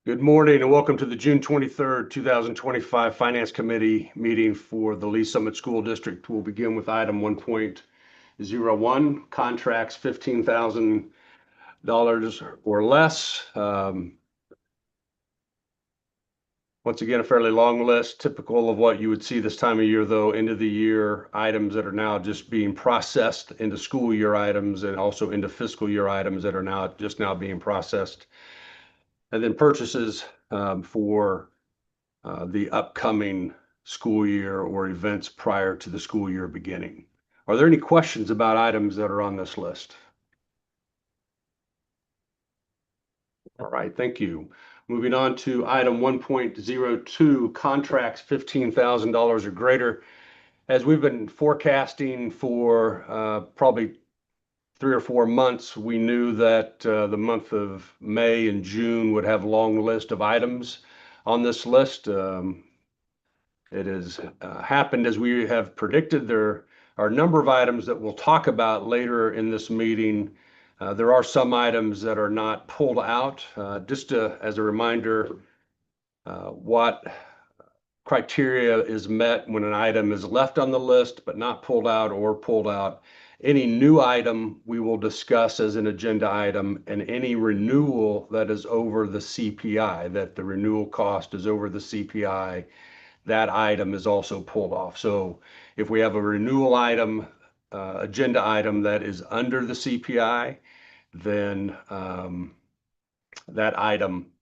Good morning and welcome to the June 23rd, 2025 Finance Committee meeting for the Lee Summit School District. We'll begin with item 1.01, contracts $15,000 or less. Once again, a fairly long list, typical of what you would see this time of year, though, end of the year items that are now just being processed into school year items and also into fiscal year items that are now being processed. And then purchases for the upcoming school year or events prior to the school year beginning. Are there any questions about items that are on this list? All right, thank you. Moving on to item 1.02, contracts $15,000 or greater. As we've been forecasting for probably 3 or 4 months, we knew that the month of May and June would have a long list of items on this list. It has happened as we have predicted. There are a number of items that we'll talk about later in this meeting. There are some items that are not pulled out. Just as a reminder, what criteria is met when an item is left on the list but not pulled out or pulled out. Any new item we will discuss as an agenda item, and any renewal that is over the CPI, that the renewal cost is over the CPI, that item is also pulled off. So if we have a renewal item, agenda item that is under the CPI, then that item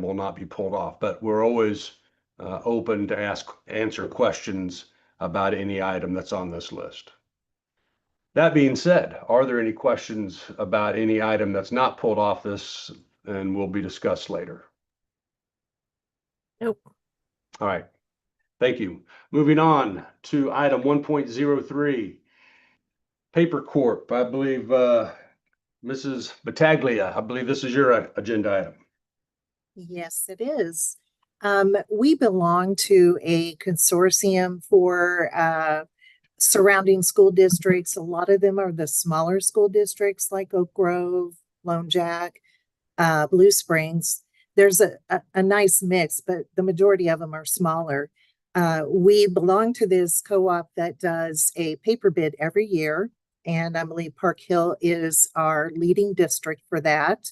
will not be pulled off. But we're always open to answer questions about any item that's on this list. That being said, are there any questions about any item that's not pulled off this and will be discussed later? Nope. All right. Thank you. Moving on to item 1.03, Paper Corp. I believe Mrs. Battaglia, I believe this is your agenda item. Yes, it is. We belong to a consortium for surrounding school districts. A lot of them are the smaller school districts like Oak Grove, Lone Jack, Blue Springs. There's a nice mix, but the majority of them are smaller. We belong to this co-op that does a paper bid every year, and I believe Park Hill is our leading district for that.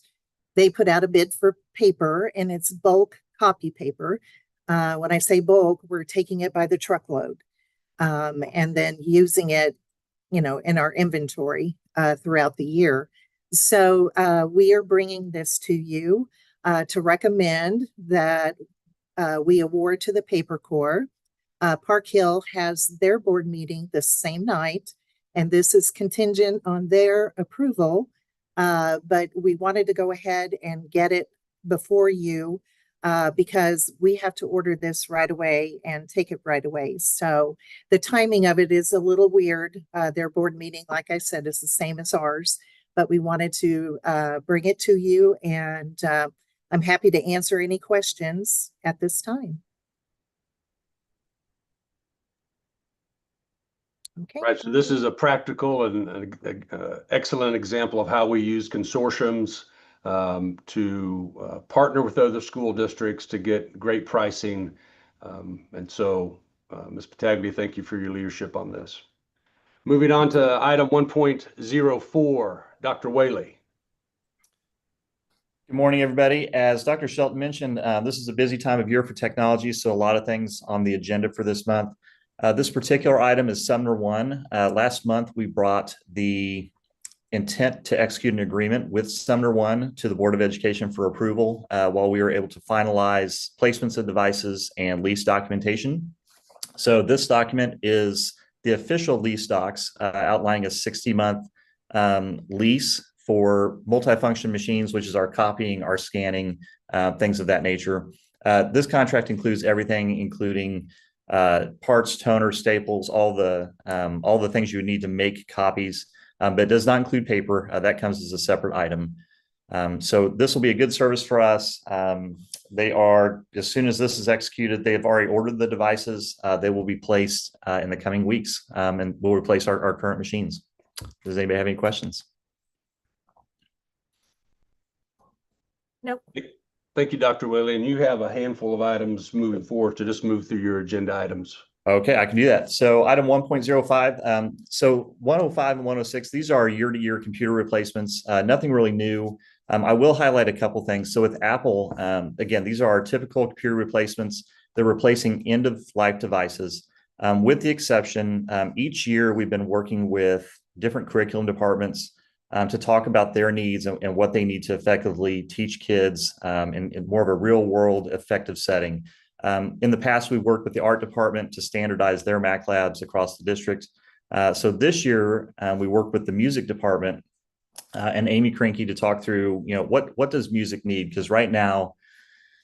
They put out a bid for paper, and it's bulk copy paper. When I say bulk, we're taking it by the truckload and then using it, in our inventory throughout the year. So we are bringing this to you to recommend that we award to the Paper Corps. Park Hill has their board meeting the same night, and this is contingent on their approval. But we wanted to go ahead and get it before you because we have to order this right away and take it right away. So the timing of it is a little weird. Their board meeting, like I said, is the same as ours, but we wanted to bring it to you, and I'm happy to answer any questions at this time. Okay. Right, so this is a practical and excellent example of how we use consortiums to partner with other school districts to get great pricing. And so, Ms. Battaglia, thank you for your leadership on this. Moving on to item 1.04, Dr. Whaley. Good morning, everybody. As Dr. Shelton mentioned, this is a busy time of year for technology, so a lot of things on the agenda for this month. This particular item is Sumner 1. Last month, we brought the intent to execute an agreement with Sumner 1 to the Board of Education for approval while we were able to finalize placements of devices and lease documentation. So this document is the official lease docs outlining a 60-month lease for multifunction machines, which is our copying, our scanning, things of that nature. This contract includes everything, including parts, toner, staples, all the things you would need to make copies, but it does not include paper. That comes as a separate item. So this will be a good service for us. They are, as soon as this is executed, they have already ordered the devices. They will be placed in the coming weeks, and will replace our current machines. Does anybody have any questions? Nope. Thank you, Dr. Willie. And you have a handful of items moving forward to just move through your agenda items. Okay, I can do that. So item 1.05, so 105 and 106, these are year-to-year computer replacements, nothing really new. I will highlight a couple things. So with Apple, again, these are our typical computer replacements. They're replacing end-of-life devices. With the exception, each year we've been working with different curriculum departments to talk about their needs and what they need to effectively teach kids in more of a real-world effective setting. In the past, we worked with the art department to standardize their Mac labs across the district. So this year, we worked with the music department and Amy Cranky to talk through, what does music need? Because right now,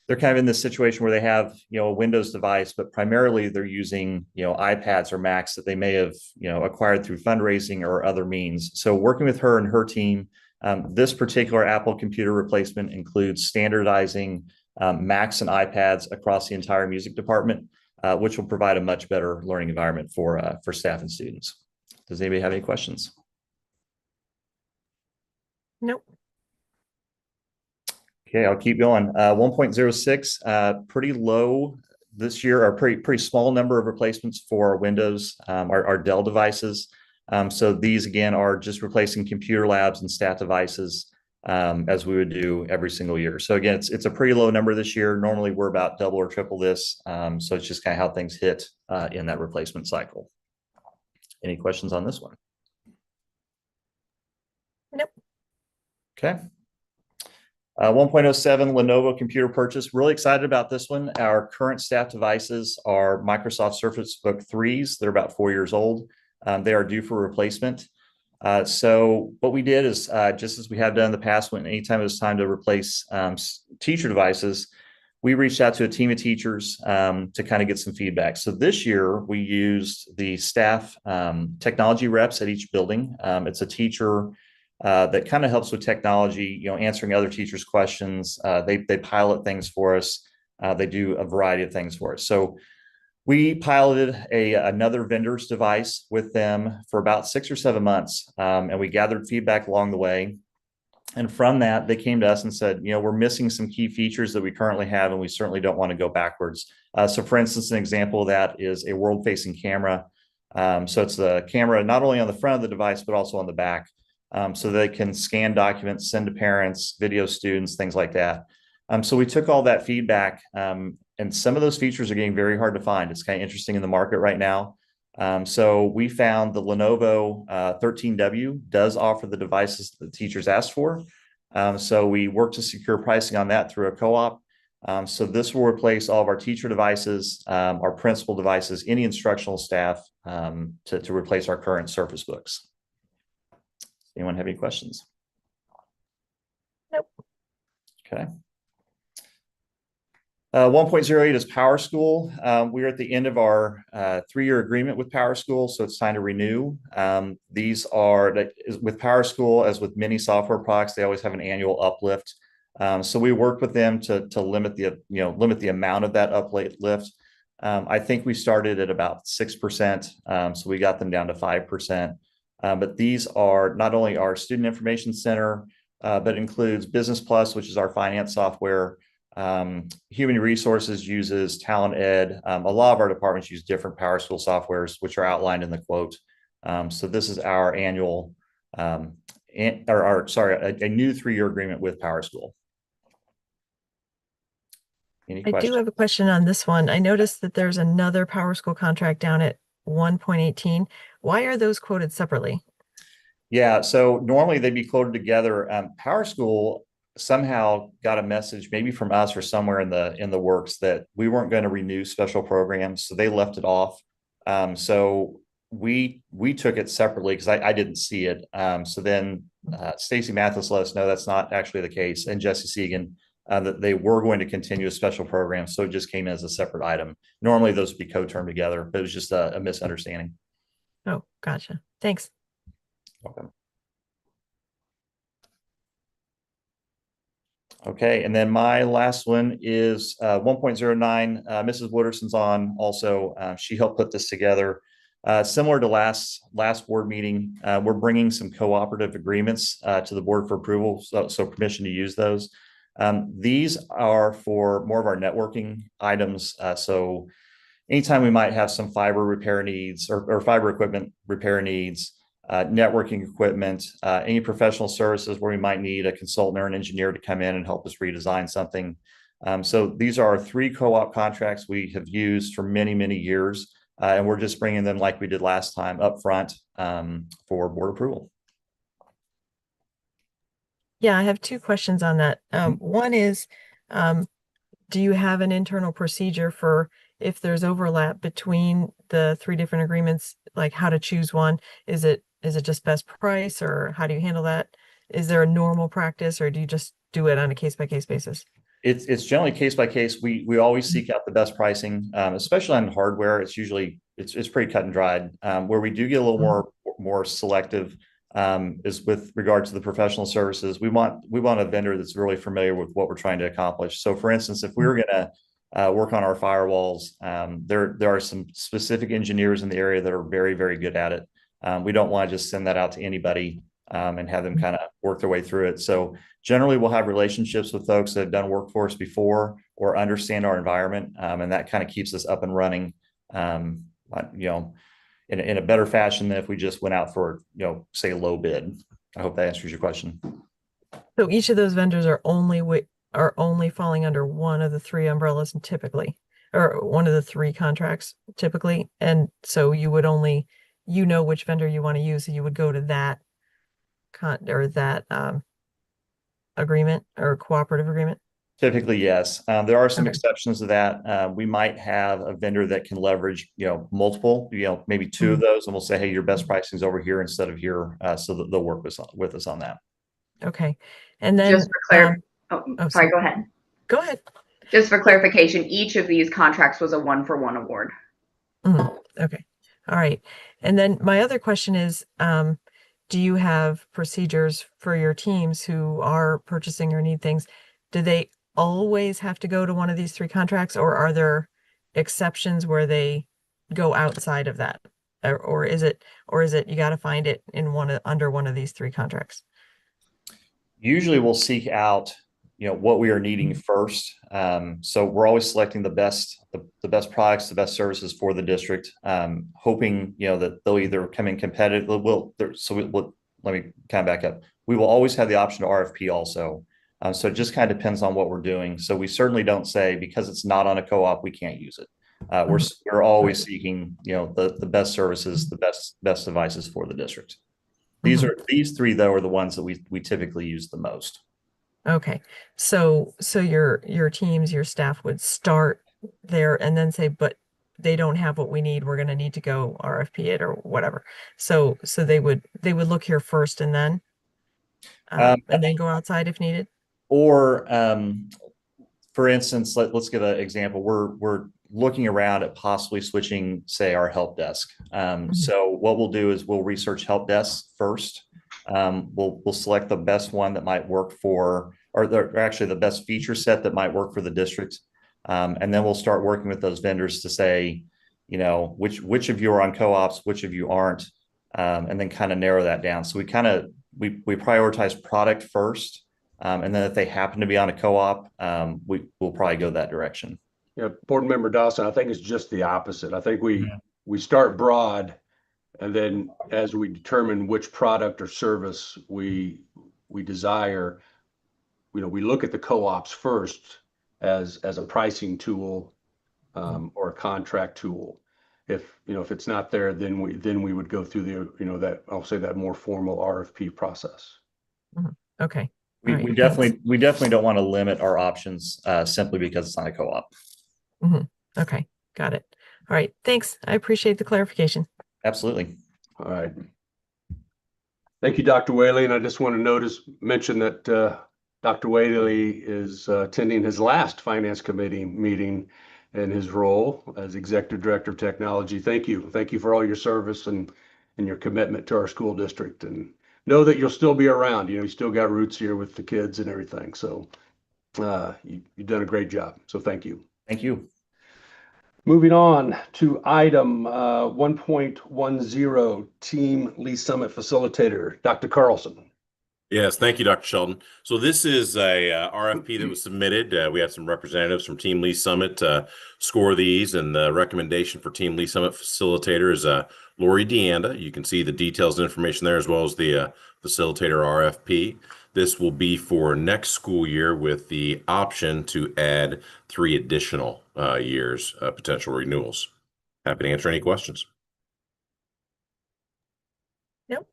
they're kind of in this situation where they have, a Windows device, but primarily they're using, iPads or Macs that they may have, acquired through fundraising or other means. So working with her and her team, this particular Apple computer replacement includes standardizing Macs and iPads across the entire music department, which will provide a much better learning environment for staff and students. Does anybody have any questions? Nope. Okay, I'll keep going. 1.06, pretty low this year, or pretty small number of replacements for Windows, our Dell devices. So these again are just replacing computer labs and stat devices as we would do every single year. So again, it's a pretty low number this year. Normally we're about double or triple this. So it's just kind of how things hit in that replacement cycle. Any questions on this one? Nope. Okay. 1.07 Lenovo computer purchase. Really excited about this one. Our current staff devices are Microsoft Surface Book 3s. They're about 4 years old. They are due for replacement. So what we did is, just as we have done in the past, when anytime it was time to replace teacher devices, we reached out to a team of teachers to kind of get some feedback. So this year we used the staff technology reps at each building. It's a teacher that kind of helps with technology, answering other teachers' questions. They pilot things for us. They do a variety of things for us. So we piloted another vendor's device with them for about 6 or 7 months, and we gathered feedback along the way. And from that, they came to us and said, we're missing some key features that we currently have, and we certainly don't want to go backwards. So for instance, an example of that is a world-facing camera. So it's the camera not only on the front of the device, but also on the back. So they can scan documents, send to parents, video students, things like that. So we took all that feedback, and some of those features are getting very hard to find. It's kind of interesting in the market right now. So we found the Lenovo 13W does offer the devices that the teachers asked for. So we worked to secure pricing on that through a co-op. So this will replace all of our teacher devices, our principal devices, any instructional staff to replace our current Surface Books. Anyone have any questions? Nope. Okay. 1.08 is Power School. We're at the end of our 3-year agreement with Power School, so it's time to renew. These are, with Power School, as with many software products, they always have an annual uplift. So we worked with them to limit the amount of that uplift. I think we started at about 6%, so we got them down to 5%. But these are not only our student information center, but includes Business Plus, which is our finance software. Human Resources uses Talent Ed. A lot of our departments use different Power School softwares, which are outlined in the quote. So this is our annual, a new 3-year agreement with Power School. Any I questions? do have a question on this one. I noticed that there's another Power School contract down at 1.18. Why are those quoted separately? Yeah, so normally they'd be quoted together. Power School somehow got a message, maybe from us or somewhere in the works, that we weren't going to renew special programs, so they left it off. So we took it separately because I didn't see it. So then Stacy Mathis let us know that's not actually the case, and Jesse Segan, that they were going to continue a special program, so it just came as a separate item. Normally those would be co-termed together, but it was just a misunderstanding. Oh, gotcha. Thanks. Welcome. Okay, and then my last one is 1.09. Mrs. Wooderson's on also. She helped put this together. Similar to last board meeting, we're bringing some cooperative agreements to the board for approval, so permission to use those. These are for more of our networking items. So anytime we might have some fiber repair needs or fiber equipment repair needs, networking equipment, any professional services where we might need a consultant or an engineer to come in and help us redesign something. So these are 3 co-op contracts we have used for many, many years. And we're just bringing them like we did last time up front for board approval. Yeah, I have 2 questions on that. One is, do you have an internal procedure for if there's overlap between the 3 different agreements, like how to choose one? Is it just best price, or how do you handle that? Is there a normal practice, or do you just do it on a case-by-case basis? It's generally case by case. We always seek out the best pricing, especially on hardware. It's usually it's pretty cut and dried. Where we do get a little more selective is with regard to the professional services. We want a vendor that's really familiar with what we're trying to accomplish. So, for instance, if we were going to work on our firewalls, there are some specific engineers in the area that are very, very good at it. We don't want to just send that out to anybody and have them kind of work their way through it. So generally, we'll have relationships with folks that have done work for us before or understand our environment, and that kind of keeps us up and running, in a better fashion than if we just went out for, say, a low bid. I hope that answers your question. So each of those vendors are only falling under one of the 3 umbrellas, and typically, or one of the 3 contracts typically, and so you would only, which vendor you want to use, so you would go to that agreement or cooperative agreement. Typically, yes. There are some Okay. exceptions to that. We might have a vendor that can leverage, multiple, maybe 2 of those, and we'll say, hey, your best pricing is over here instead of here, so that they'll work with us on that. Okay. And then just for sorry, go ahead. Go ahead. Just for clarification, each of these contracts was a 1-for-1 award. Okay. All right. And then my other question is, do you have procedures for your teams who are purchasing or need things? Do they always have to go to one of these 3 contracts, or are there exceptions where they go outside of that? Or is it you got to find it in under one of these 3 contracts? Usually we'll seek out, what we are needing first. So we're always selecting the best products, the best services for the district, hoping, that they'll either come in competitive. Let me kind of back up. We will always have the option to RFP also. So it just kind of depends on what we're doing. So we certainly don't say because it's not on a co-op, we can't use it. We're always seeking, the best services, the best devices for the district. These 3 though are the ones that we typically use the most. Okay. So your teams, your staff would start there and then say, but they don't have what we need. We're going to need to go RFP it or whatever. So they would look here first and then go outside if needed. Or, for instance, let's give an example. We're looking around at possibly switching, say, our help desk. So what we'll do is we'll research help desks first. We'll select the best one that might work for, or actually the best feature set that might work for the district. And then we'll start working with those vendors to say, which of you are on co-ops, which of you aren't, and then kind of narrow that down. So we prioritize product first. And then if they happen to be on a co-op, we'll probably go that direction. Yeah, Board Member Dawson, I think it's just the opposite. I think we start broad, and then as we determine which product or service we desire, we look at the co-ops first as a pricing tool or a contract tool. If it's not there, then we would go through that more formal RFP process. Okay. We definitely don't want to limit our options simply because it's not a co-op. Okay, got it. All right, thanks. I appreciate the clarification. Absolutely. All right. Thank you, Dr. Whaley. And I just want to mention that Dr. Whaley is attending his last Finance Committee meeting in his role as Executive Director of Technology. Thank you. Thank you for all your service and your commitment to our school district. And know that you'll still be around. You still got roots here with the kids and everything. So you've done a great job. So thank you. Thank you. Moving on to item 1.10, Team Lee Summit Facilitator, Dr. Carlson. Yes, thank you, Dr. Sheldon. So this is a RFP that was submitted. We had some representatives from Team Lee Summit score these, and the recommendation for Team Lee Summit facilitator is Lori Deanda. You can see the details and information there, as well as the facilitator RFP. This will be for next school year with the option to add 3 additional years potential renewals. Happy to answer any questions. Nope.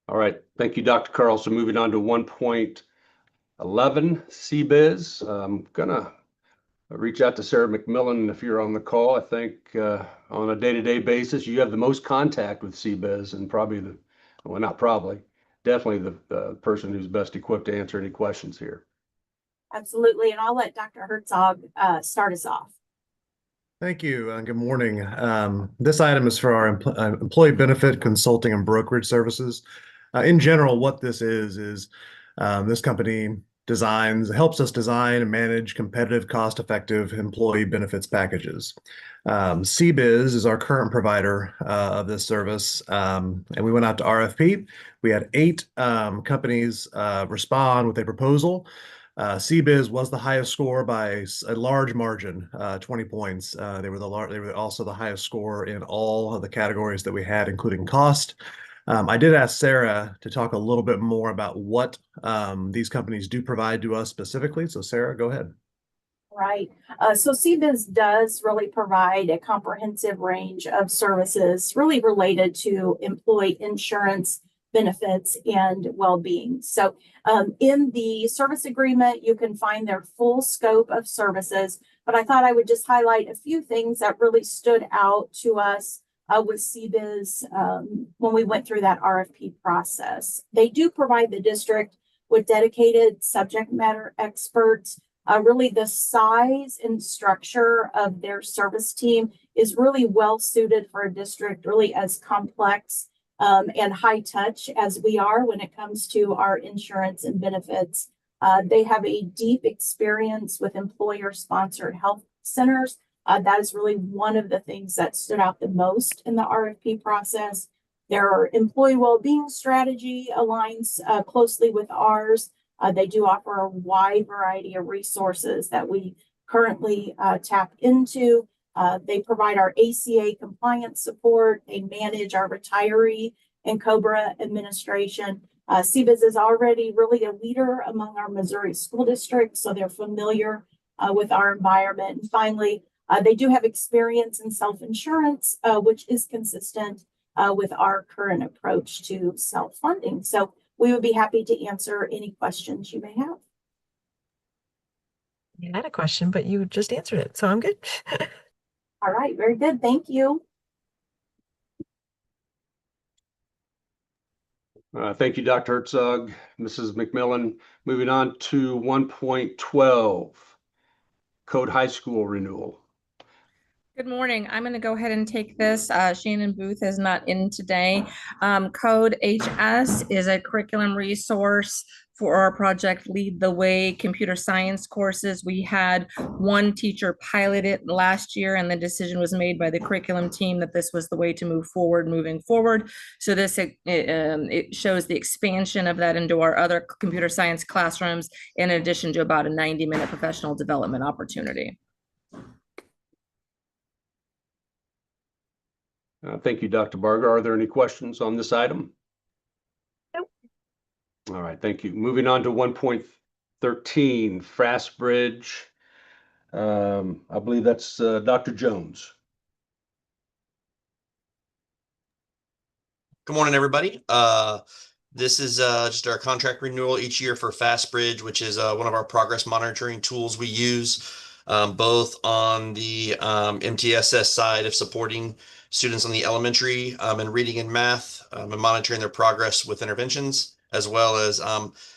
All right, thank you, Dr. Carl. So moving on to 1.11 CBiz. I'm gonna reach out to Sarah McMillan if you're on the call. I think on a day-to-day basis, you have the most contact with CBiz and probably well, not probably, definitely the person who's best equipped to answer any questions here. Absolutely. And I'll let Dr. Herzog start us off. Thank you. Good morning. This item is for our employee benefit consulting and brokerage services. In general, what this is this company helps us design and manage competitive, cost-effective employee benefits packages. CBiz is our current provider of this service, and we went out to RFP. We had 8 companies respond with a proposal. CBiz was the highest score by a large margin, 20 points. They were also the highest score in all of the categories that we had, including cost. I did ask Sarah to talk a little bit more about what these companies do provide to us specifically. So Sarah, go ahead. Right. So CBiz does really provide a comprehensive range of services really related to employee insurance, benefits, and well-being. So in the service agreement, you can find their full scope of services, but I thought I would just highlight a few things that really stood out to us with CBiz when we went through that RFP process. They do provide the district with dedicated subject matter experts. Really, the size and structure of their service team is really well suited for a district really as complex and high touch as we are when it comes to our insurance and benefits. They have a deep experience with employer-sponsored health centers. That is really one of the things that stood out the most in the RFP process. Their employee well-being strategy aligns closely with ours. They do offer a wide variety of resources that we currently tap into. They provide our ACA compliance support. They manage our retiree and COBRA administration. CBiz is already really a leader among our Missouri school districts, so they're familiar with our environment. And finally, they do have experience in self-insurance, which is consistent with our current approach to self-funding. So we would be happy to answer any questions you may have. I had a question, but you just answered it, so I'm good. All right, very good. Thank you. Thank you, Dr. Herzog, Mrs. McMillan. Moving on to 1.12, Code High School renewal. Good morning. I'm going to go ahead and take this. Shannon Booth is not in today. Code HS is a curriculum resource for our project Lead the Way computer science courses. We had one teacher pilot it last year, and the decision was made by the curriculum team that this was the way to moving forward. So this it shows the expansion of that into our other computer science classrooms, in addition to about a 90-minute professional development opportunity. Thank you, Dr. Barger. Are there any questions on this item? Nope. All right, thank you. Moving on to 1.13, Fast Bridge. I believe that's Dr. Jones. Good morning, everybody. This is just our contract renewal each year for FastBridge, which is one of our progress monitoring tools we use, both on the MTSS side of supporting students on the elementary and reading and math and monitoring their progress with interventions, as well as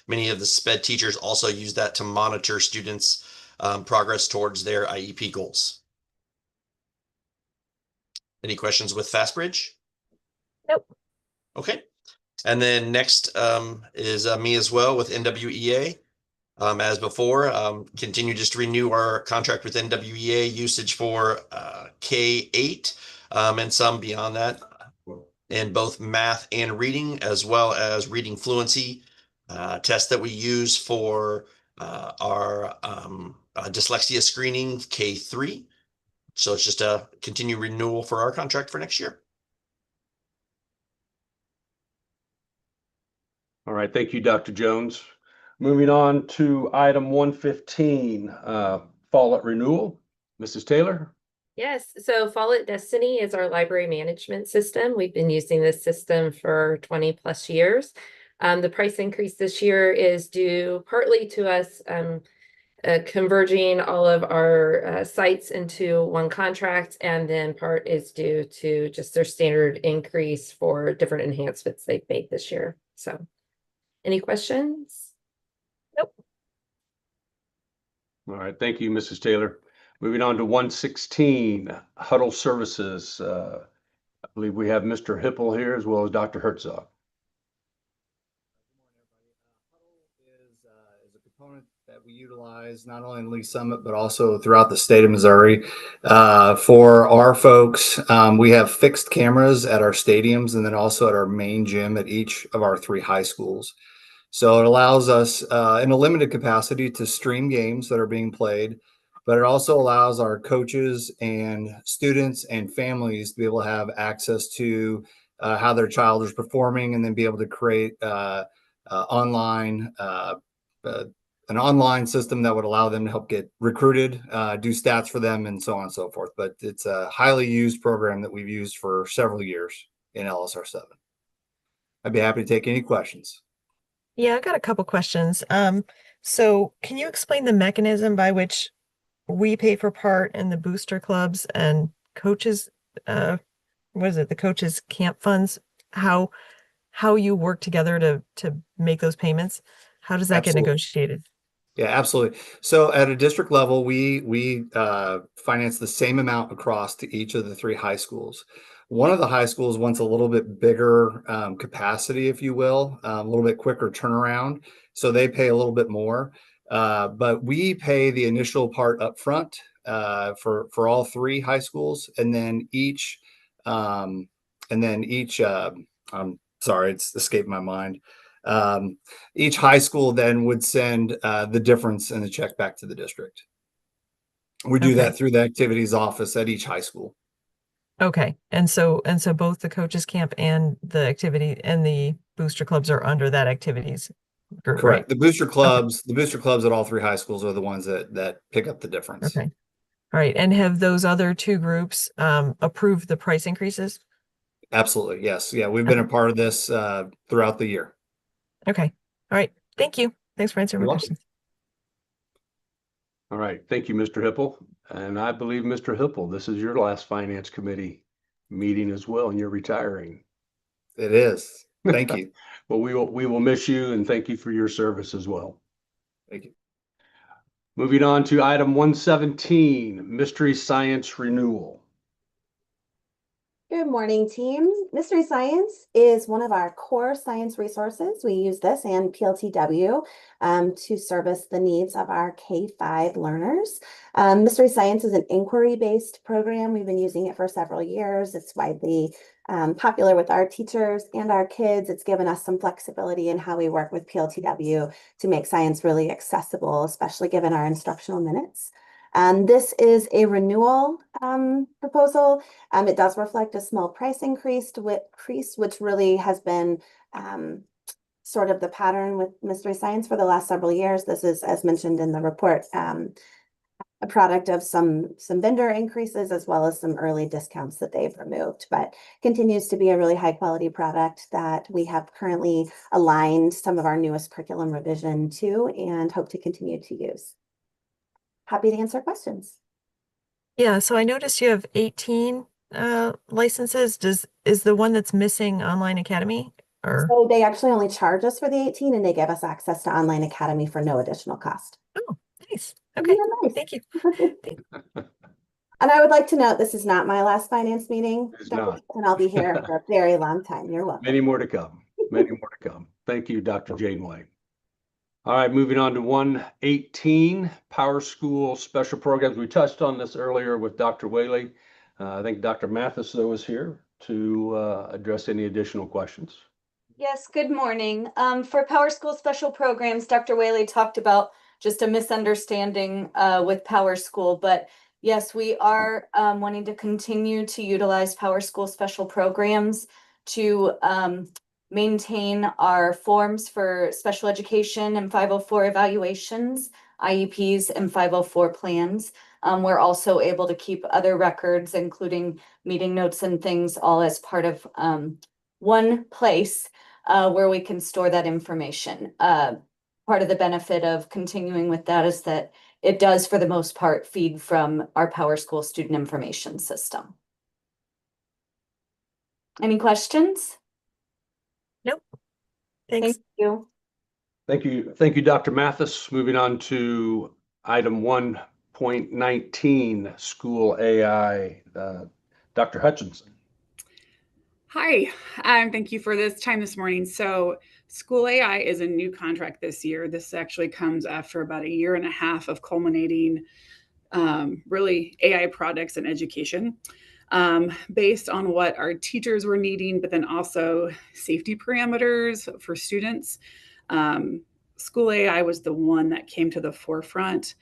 many of the SPED teachers also use that to monitor students' progress towards their IEP goals. Any questions with FastBridge? Nope. Okay. And then next is me as well with NWEA. As before, continue just to renew our contract with NWEA usage for K8 and some beyond that. in both math and reading, as well as reading fluency, tests that we use for our dyslexia screening K3. So it's just a continued renewal for our contract for next year. All right, thank you, Dr. Jones. Moving on to item 115, Follett renewal. Mrs. Taylor? Yes, so Follett Destiny is our library management system. We've been using this system for 20 plus years. The price increase this year is due partly to us converging all of our sites into one contract, and then part is due to just their standard increase for different enhancements they've made this year. So, any questions? Nope. All right, thank you, Mrs. Taylor. Moving on to 116, Huddle Services. I believe we have Mr. Hippel here as well as Dr. Herzog. Is a component that we utilize not only in Lee Summit, but also throughout the state of Missouri. For our folks, we have fixed cameras at our stadiums and then also at our main gym at each of our 3 high schools. So it allows us in a limited capacity to stream games that are being played, but it also allows our coaches and students and families to be able to have access to how their child is performing, and then be able to create online an online system that would allow them to help get recruited, do stats for them, and so on and so forth. But it's a highly used program that we've used for several years in LSR7. I'd be happy to take any questions. Yeah, I got a couple questions. So can you explain the mechanism by which we pay for part and the booster clubs and coaches, what is it, the coaches camp funds, how you work together to make those payments? How does that get Absolutely. negotiated? Yeah, absolutely. So at a district level, we finance the same amount across to each of the 3 high schools. One of the high schools wants a little bit bigger capacity, if you will, a little bit quicker turnaround. So they pay a little bit more, but we pay the initial part up front for all 3 high schools, and then each I'm sorry, it's escaped my mind. Each high school then would send the difference in the check back to the district. We do that through the activities office at each high school. Okay. And so both the coaches camp and the activity and the booster clubs are under that activities group, Correct. right? The booster clubs at all 3 high schools are the ones that pick up the difference. Okay. All right. And have those other 2 groups approved the price increases? Absolutely. Yes. Yeah. We've been a part of this throughout the year. Okay. All right. Thank you. Thanks for answering You're my welcome. questions. All right, thank you, Mr. Hippel. And I believe, Mr. Hippel, this is your last Finance Committee meeting as well, and you're retiring. It is. Thank you. Well, we will miss you, and thank you for your service as well. Thank you. Moving on to item 117, Mystery Science Renewal. Good morning, team. Mystery Science is one of our core science resources. We use this and PLTW to service the needs of our K-5 learners. Mystery Science is an inquiry-based program. We've been using it for several years. It's widely popular with our teachers and our kids. It's given us some flexibility in how we work with PLTW to make science really accessible, especially given our instructional minutes. This is a renewal proposal. It does reflect a small price increase, which really has been sort of the pattern with Mystery Science for the last several years. This is, as mentioned in the report, a product of some vendor increases as well as some early discounts that they've removed, but continues to be a really high quality product that we have currently aligned some of our newest curriculum revision to and hope to continue to use. Happy to answer questions. Yeah, so I noticed you have 18 licenses. Is the one that's missing Online Academy? Or So they actually only charge us for the 18 and they give us access to Online Academy for no additional cost. oh, nice. Okay, Yeah, nice. thank you. And I would like to note this is not my last finance meeting, It's not. and I'll be here for a very long time. You're welcome. Many more to come. Many more to come. Thank you, Dr. Janeway. All right, moving on to 118, Power School Special Programs. We touched on this earlier with Dr. Whaley. I think Dr. Mathis, though, is here. to address any additional questions. Yes, good morning. For Power School Special Programs, Dr. Whaley talked about just a misunderstanding with Power School, but yes, we are wanting to continue to utilize Power School Special Programs to maintain our forms for special education and 504 evaluations, IEPs, and 504 plans. We're also able to keep other records, including meeting notes and things, all as part of one place where we can store that information. Part of the benefit of continuing with that is that it does, for the most part, feed from our Power School student information system. Any questions? Nope. Thanks. Thank you. Thank you. Thank you, Dr. Mathis. Moving on to item 1.19, school AI. Dr. Hutchinson. Hi, thank you for this time this morning. So School AI is a new contract this year. This actually comes after about 1.5 years of culminating really AI products in education based on what our teachers were needing, but then also safety parameters for students. School AI was the one that came to the forefront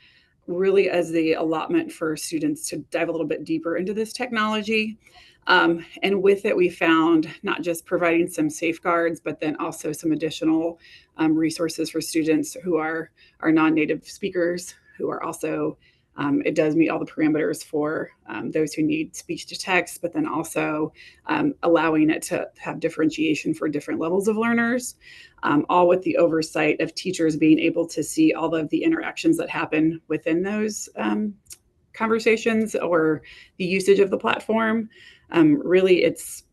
really as the allotment for students to dive a little bit deeper into this technology. And with it, we found not just providing some safeguards, but then also some additional resources for students who are non-native speakers, who are also, it does meet all the parameters for those who need speech to text, but then also allowing it to have differentiation for different levels of learners, all with the oversight of teachers being able to see all of the interactions that happen within those conversations or the usage of the platform. Really, it's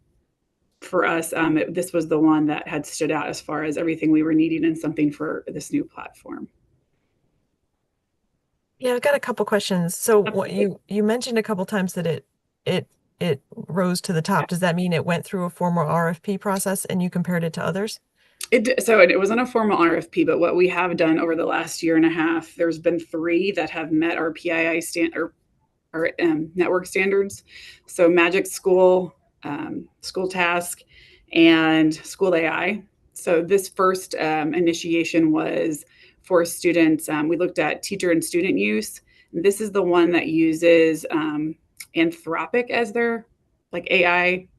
for us, this was the one that had stood out as far as everything we were needing and something for this new platform. Yeah, I've got a couple questions. So what Absolutely. you mentioned a couple times that it rose to the top. Does that mean it went through a formal RFP process and you compared it to others? So it wasn't a formal RFP, but what we have done over the last 1.5 years, there's been 3 that have met our PII standard or network standards. So Magic School, School Task, and School AI. So this first initiation was for students. We looked at teacher and student use. This is the one that uses Anthropic as their like AI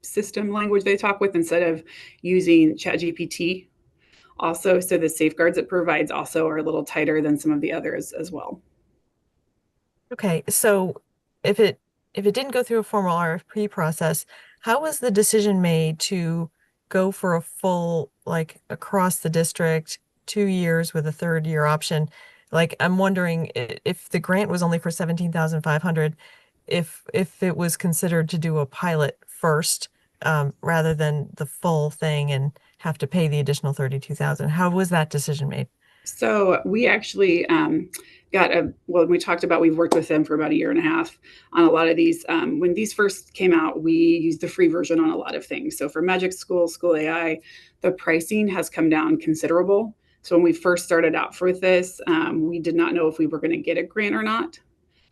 system language they talk with instead of using ChatGPT. Also, so the safeguards it provides also are a little tighter than some of the others as well. Okay, so if it didn't go through a formal RFP process, how was the decision made to go for a full, like across the district, 2 years with a 3rd-year option? Like, I'm wondering if the grant was only for 17,500, if it was considered to do a pilot first, rather than the full thing and have to pay the additional 32,000. How was that decision made? So we actually well, we talked about, we've worked with them for about 1.5 years on a lot of these. When these first came out, we used the free version on a lot of things. So for Magic School, School AI, the pricing has come down considerable. So when we first started out for this, we did not know if we were going to get a grant or not.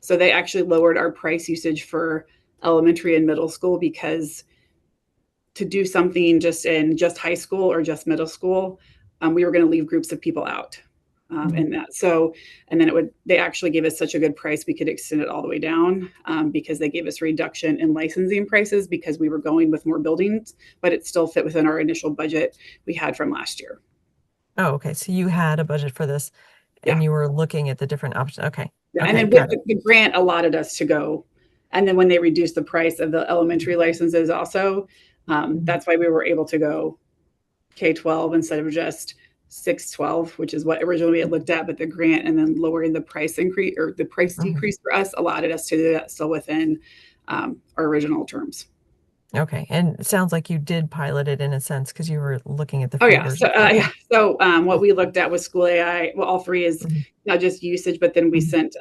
So they actually lowered our price usage for elementary and middle school because to do something just in just high school or just middle school, we were going to leave groups of people out in that. So, and then they actually gave us such a good price, we could extend it all the way down because they gave us a reduction in licensing prices because we were going with more buildings, but it still fit within our initial budget we had from last year. Oh, okay. So you had a budget for this and you were looking at the different options. Okay. Yeah, Okay, and then with the grant allotted us to go. And then when they reduced the price of the elementary licenses also, that's why we were able to go K-12 instead of just 6-12, which is what originally we had looked at, but the grant and then lowering the price increase or the price decrease for us allotted us to do that still within our original terms. Okay. And it sounds like you did pilot it in a sense because you were looking at the Oh free yeah. version. So yeah. So what we looked at was School AI. Well, all 3 is not just usage, but then we sent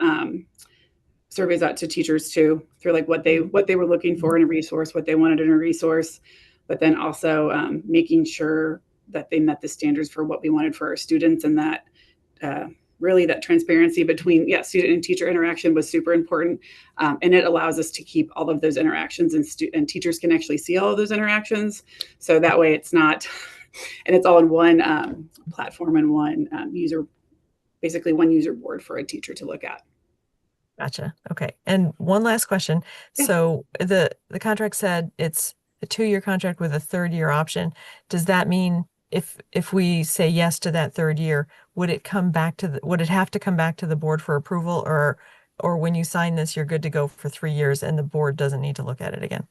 surveys out to teachers too, through like what they were looking for in a resource, what they wanted in a resource, but then also making sure that they met the standards for what we wanted for our students and that really that transparency between, student and teacher interaction was super important. And it allows us to keep all of those interactions, and teachers can actually see all of those interactions. So that way it's not, and it's all in one platform and one basically one user board for a teacher to look at. Gotcha. Okay. And one last question. Yeah. So the contract said it's a 2-year contract with a 3rd-year option. Does that mean if we say yes to that 3rd year, would it have to come back to the board for approval, or when you sign this, you're good to go for 3 years and the board doesn't need to look at it again?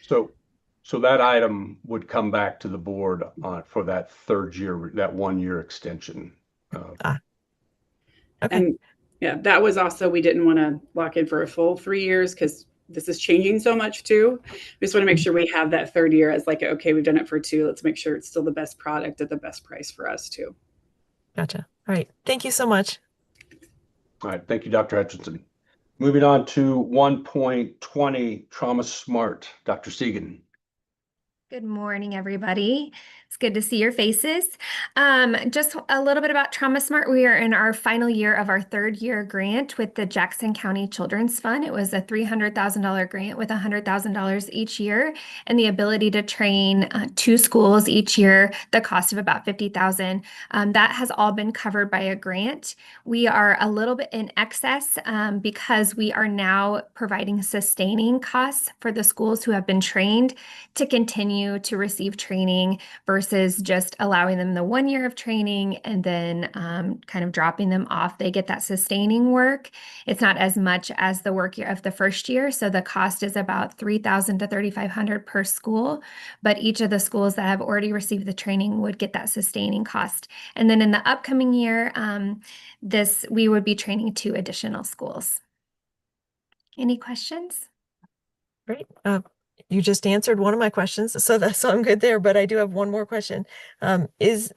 So that item would come back to the board for that 3rd year, that 1-year extension. Okay. And yeah, that was also, we didn't want to lock in for a full 3 years because this is changing so much too. We just want to make sure we have that 3rd year as like, okay, we've done it for 2. Let's make sure it's still the best product at the best price for us too. Gotcha. All right. Thank you so much. All right. Thank you, Dr. Hutchinson. Moving on to 1.20 Trauma Smart, Dr. Segan. Good morning, everybody. It's good to see your faces. Just a little bit about Trauma Smart. We are in our final year of our 3rd year grant with the Jackson County Children's Fund. It was a $300,000 grant with $100,000 each year and the ability to train 2 schools each year, the cost of about $50,000. That has all been covered by a grant. We are a little bit in excess because we are now providing sustaining costs for the schools who have been trained to continue to receive training versus just allowing them the 1 year of training and then kind of dropping them off. They get that sustaining work. It's not as much as the work year of the 1st year. So the cost is about $3,000 to $3,500 per school, but each of the schools that have already received the training would get that sustaining cost. And then in the upcoming year, we would be training 2 additional schools. Any questions? Great. You just answered one of my questions, so I'm good there. But I do have one more question. Is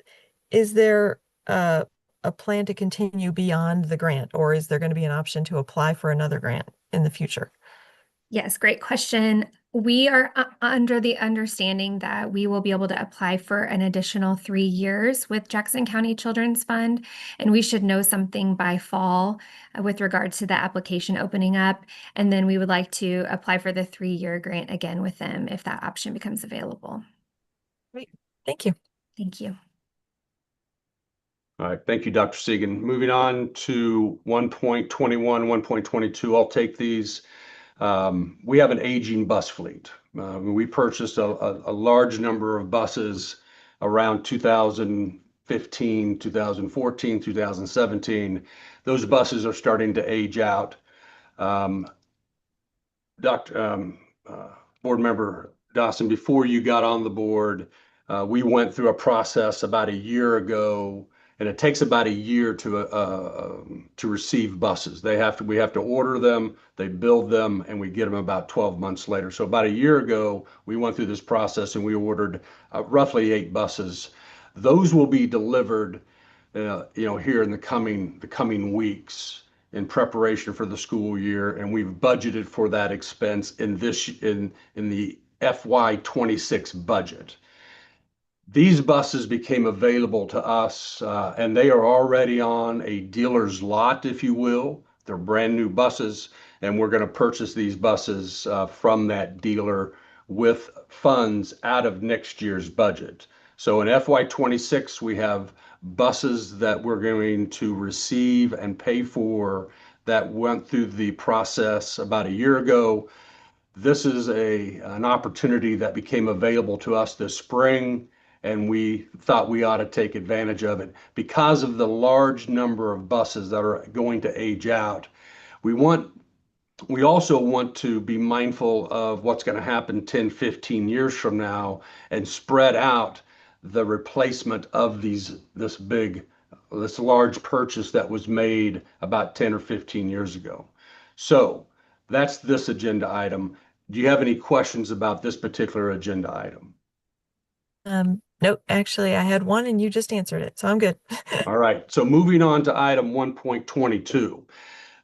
there a plan to continue beyond the grant, or is there going to be an option to apply for another grant in the future? Yes, great question. We are under the understanding that we will be able to apply for an additional 3 years with Jackson County Children's Fund, and we should know something by fall with regard to the application opening up. And then we would like to apply for the 3-year grant again with them if that option becomes available. Great. Thank you. Thank you. All right. Thank you, Dr. Segan. Moving on to 1.21, 1.22. I'll take these. We have an aging bus fleet. We purchased a large number of buses around 2015, 2014, 2017. Those buses are starting to age out. Board Member Dawson, before you got on the board, we went through a process about a year ago, and it takes about a year to receive buses. We have to order them, they build them, and we get them about 12 months later. So about a year ago, we went through this process and we ordered roughly 8 buses. Those will be delivered, here in the coming weeks in preparation for the school year, and we've budgeted for that expense in the FY26 budget. These buses became available to us, and they are already on a dealer's lot, if you will. They're brand new buses, and we're going to purchase these buses from that dealer with funds out of next year's budget. So in FY26, we have buses that we're going to receive and pay for that went through the process about a year ago. This is an opportunity that became available to us this spring, and we thought we ought to take advantage of it. Because of the large number of buses that are going to age out, we also want to be mindful of what's going to happen 10, 15 years from now and spread out the replacement of this large purchase that was made about 10 or 15 years ago. So that's this agenda item. Do you have any questions about this particular agenda item? Nope, actually I had one and you just answered it, so I'm good. All right, so moving on to item 1.22.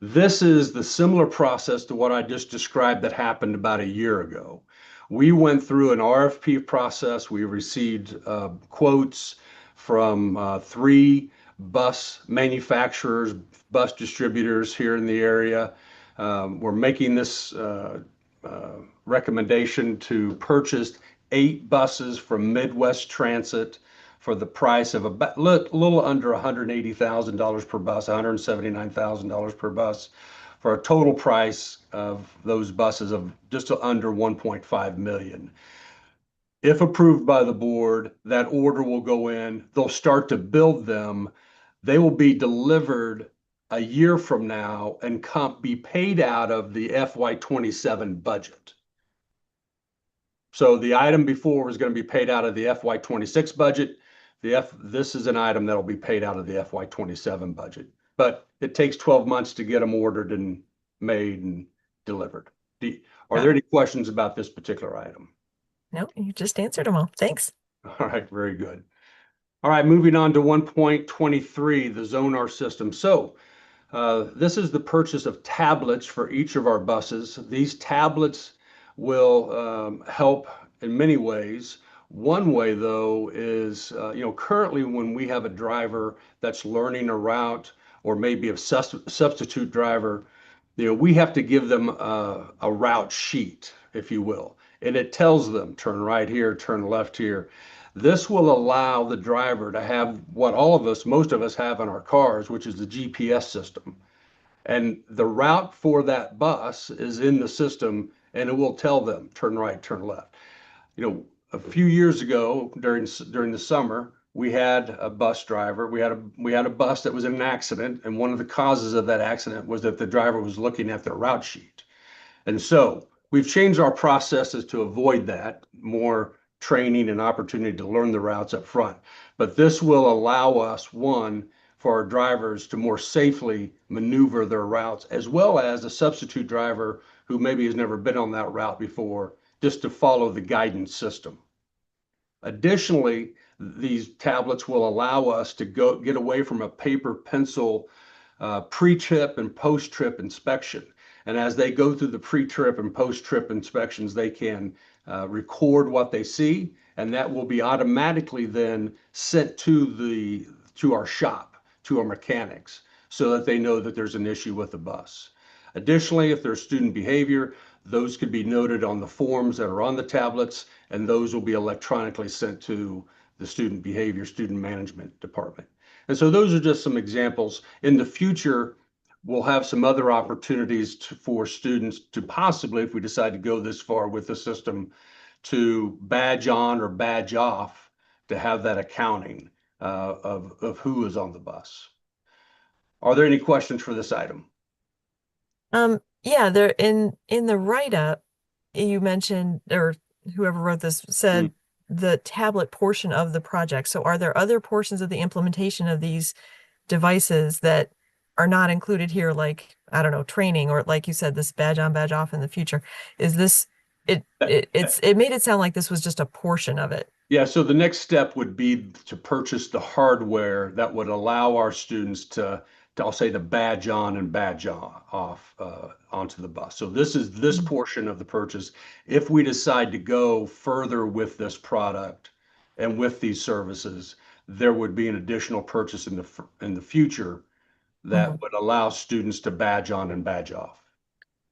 This is the similar process to what I just described that happened about a year ago. We went through an RFP process. We received quotes from 3 bus manufacturers, bus distributors here in the area. We're making this recommendation to purchase 8 buses from Midwest Transit for the price of about a little under $180,000 per bus, $179,000 per bus, for a total price of those buses of just under 1.5 million. If approved by the board, that order will go in. They'll start to build them. They will be delivered a year from now and be paid out of the FY27 budget. So the item before was going to be paid out of the FY26 budget. This is an item that'll be paid out of the FY27 budget. But it takes 12 months to get them ordered and made and delivered. Are there any questions about this particular item? No, you just answered them all. Thanks. All right, very good. All right, moving on to 1.23, the Zonar system. So this is the purchase of tablets for each of our buses. These tablets will help in many ways. One way, though, is currently when we have a driver that's learning a route or maybe a substitute driver, we have to give them a route sheet, if you will, and it tells them turn right here, turn left here. This will allow the driver to have what most of us have in our cars, which is the GPS system. And the route for that bus is in the system, and it will tell them turn right, turn left. A few years ago during the summer, we had a bus driver. We had a bus that was in an accident, and one of the causes of that accident was that the driver was looking at their route sheet. And so we've changed our processes to avoid that, more training and opportunity to learn the routes up front. But this will allow us, one, for our drivers to more safely maneuver their routes, as well as a substitute driver who maybe has never been on that route before, just to follow the guidance system. Additionally, these tablets will allow us to get away from a paper pencil pre-trip and post-trip inspection. And as they go through the pre-trip and post-trip inspections, they can record what they see, and that will be automatically then sent to our shop, to our mechanics, so that they know that there's an issue with the bus. Additionally, if there's student behavior, those could be noted on the forms that are on the tablets, and those will be electronically sent to the student behavior, student management department. And so those are just some examples. In the future, we'll have some other opportunities for students to possibly, if we decide to go this far with the system, to badge on or badge off to have that accounting of who is on the bus. Are there any questions for this item? Yeah, there in the write-up, you mentioned, or whoever wrote this said, the tablet portion of the project. So are there other portions of the implementation of these devices that are not included here, like, I don't know, training, or like you said, this badge on, badge off in the future? Is this it made it sound like this was just a portion of it. Yeah, so the next step would be to purchase the hardware that would allow our students to I'll say, the badge on and badge off onto the bus. So this is this portion of the purchase. If we decide to go further with this product and with these services, there would be an additional purchase in the future that would allow students to badge on and badge off.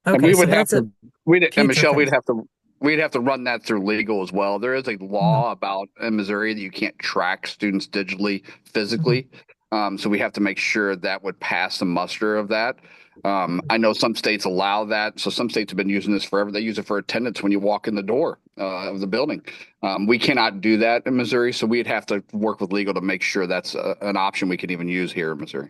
And Okay, we so would have that's a to, and future Michelle, thing. we'd have to run that through legal as well. There is a law about in Missouri that you can't track students digitally, physically. So we have to make sure that would pass the muster of that. I know some states allow that. So some states have been using this forever. They use it for attendance when you walk in the door of the building. We cannot do that in Missouri. So we'd have to work with legal to make sure that's an option we could even use here in Missouri.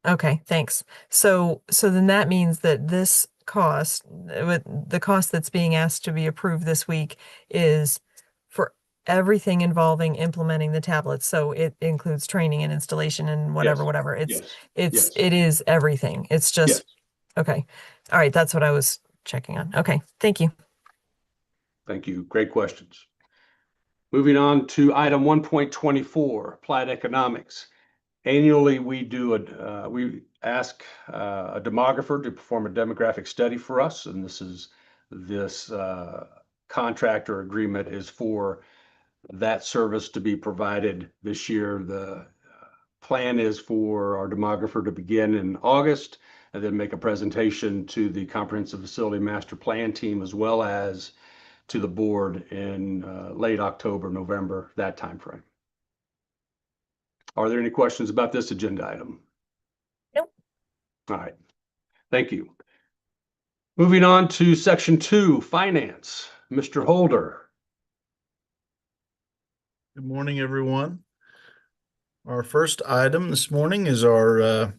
Okay, thanks. So then that means that this cost, the cost that's being asked to be approved this week, is for everything involving implementing the tablets. So it includes training and installation and whatever. It is everything. It's just okay. All right, that's what I was checking on. Okay, thank you. Thank you. Great questions. Moving on to item 1.24, applied economics. Annually, we ask a demographer to perform a demographic study for us, and this contract or agreement is for that service to be provided this year. The plan is for our demographer to begin in August and then make a presentation to the Comprehensive Facility Master Plan team as well as to the board in late October, November, that timeframe. Are there any questions about this agenda item? Nope. All right. Thank you. Moving on to section 2, finance. Mr. Holder. Good morning, everyone. Our first item this morning is our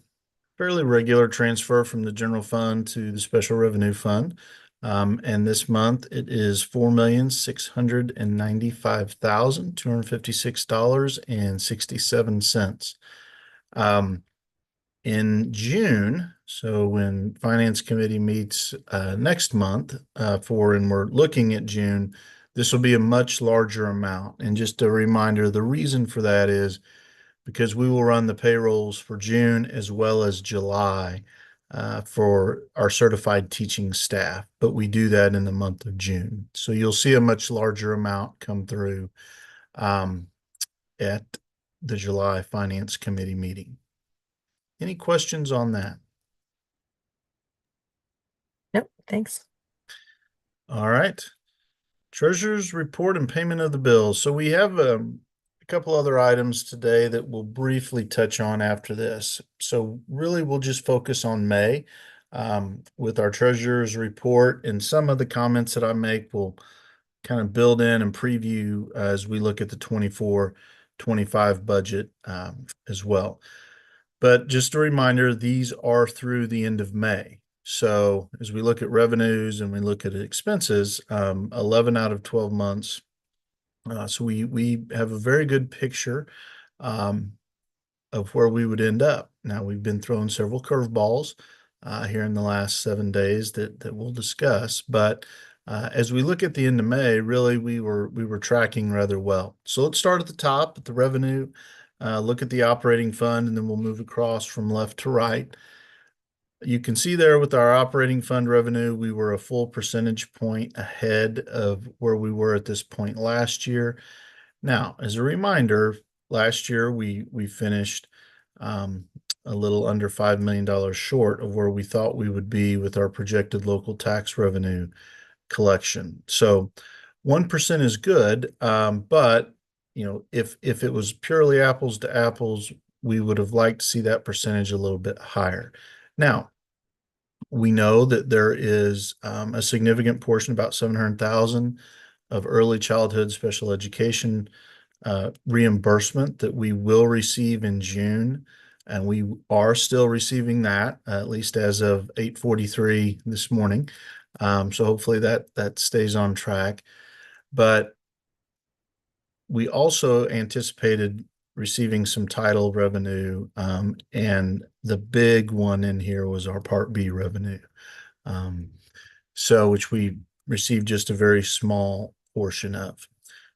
fairly regular transfer from the general fund to the special revenue fund. And this month it is $4,695,256.67. In June, so when Finance Committee meets next month and we're looking at June, this will be a much larger amount. And just a reminder, the reason for that is because we will run the payrolls for June as well as July for our certified teaching staff, but we do that in the month of June. So you'll see a much larger amount come through at the July Finance Committee meeting. Any questions on that? Nope, thanks. All right. Treasurer's report and payment of the bills. So we have a couple other items today that we'll briefly touch on after this. So really we'll just focus on May with our treasurer's report, and some of the comments that I make will kind of build in and preview as we look at the 24-25 budget as well. But just a reminder, these are through the end of May. So as we look at revenues and we look at expenses, 11 out of 12 months. So we have a very good picture of where we would end up. Now, we've been throwing several curveballs here in the last 7 days that we'll discuss. But as we look at the end of May, really we were tracking rather well. So let's start at the top at the revenue. Look at the operating fund, and then we'll move across from left to right. You can see there with our operating fund revenue, we were a full percentage point ahead of where we were at this point last year. Now, as a reminder, last year we finished a little under $5 million short of where we thought we would be with our projected local tax revenue collection. So 1% is good, but if it was purely apples to apples, we would have liked to see that percentage a little bit higher. Now, we know that there is a significant portion, about 700,000, of early childhood special education reimbursement that we will receive in June, and we are still receiving that, at least as of 8:43 this morning. So hopefully that stays on track. But we also anticipated receiving some title revenue, and the big one in here was our Part B revenue. So which we received just a very small portion of.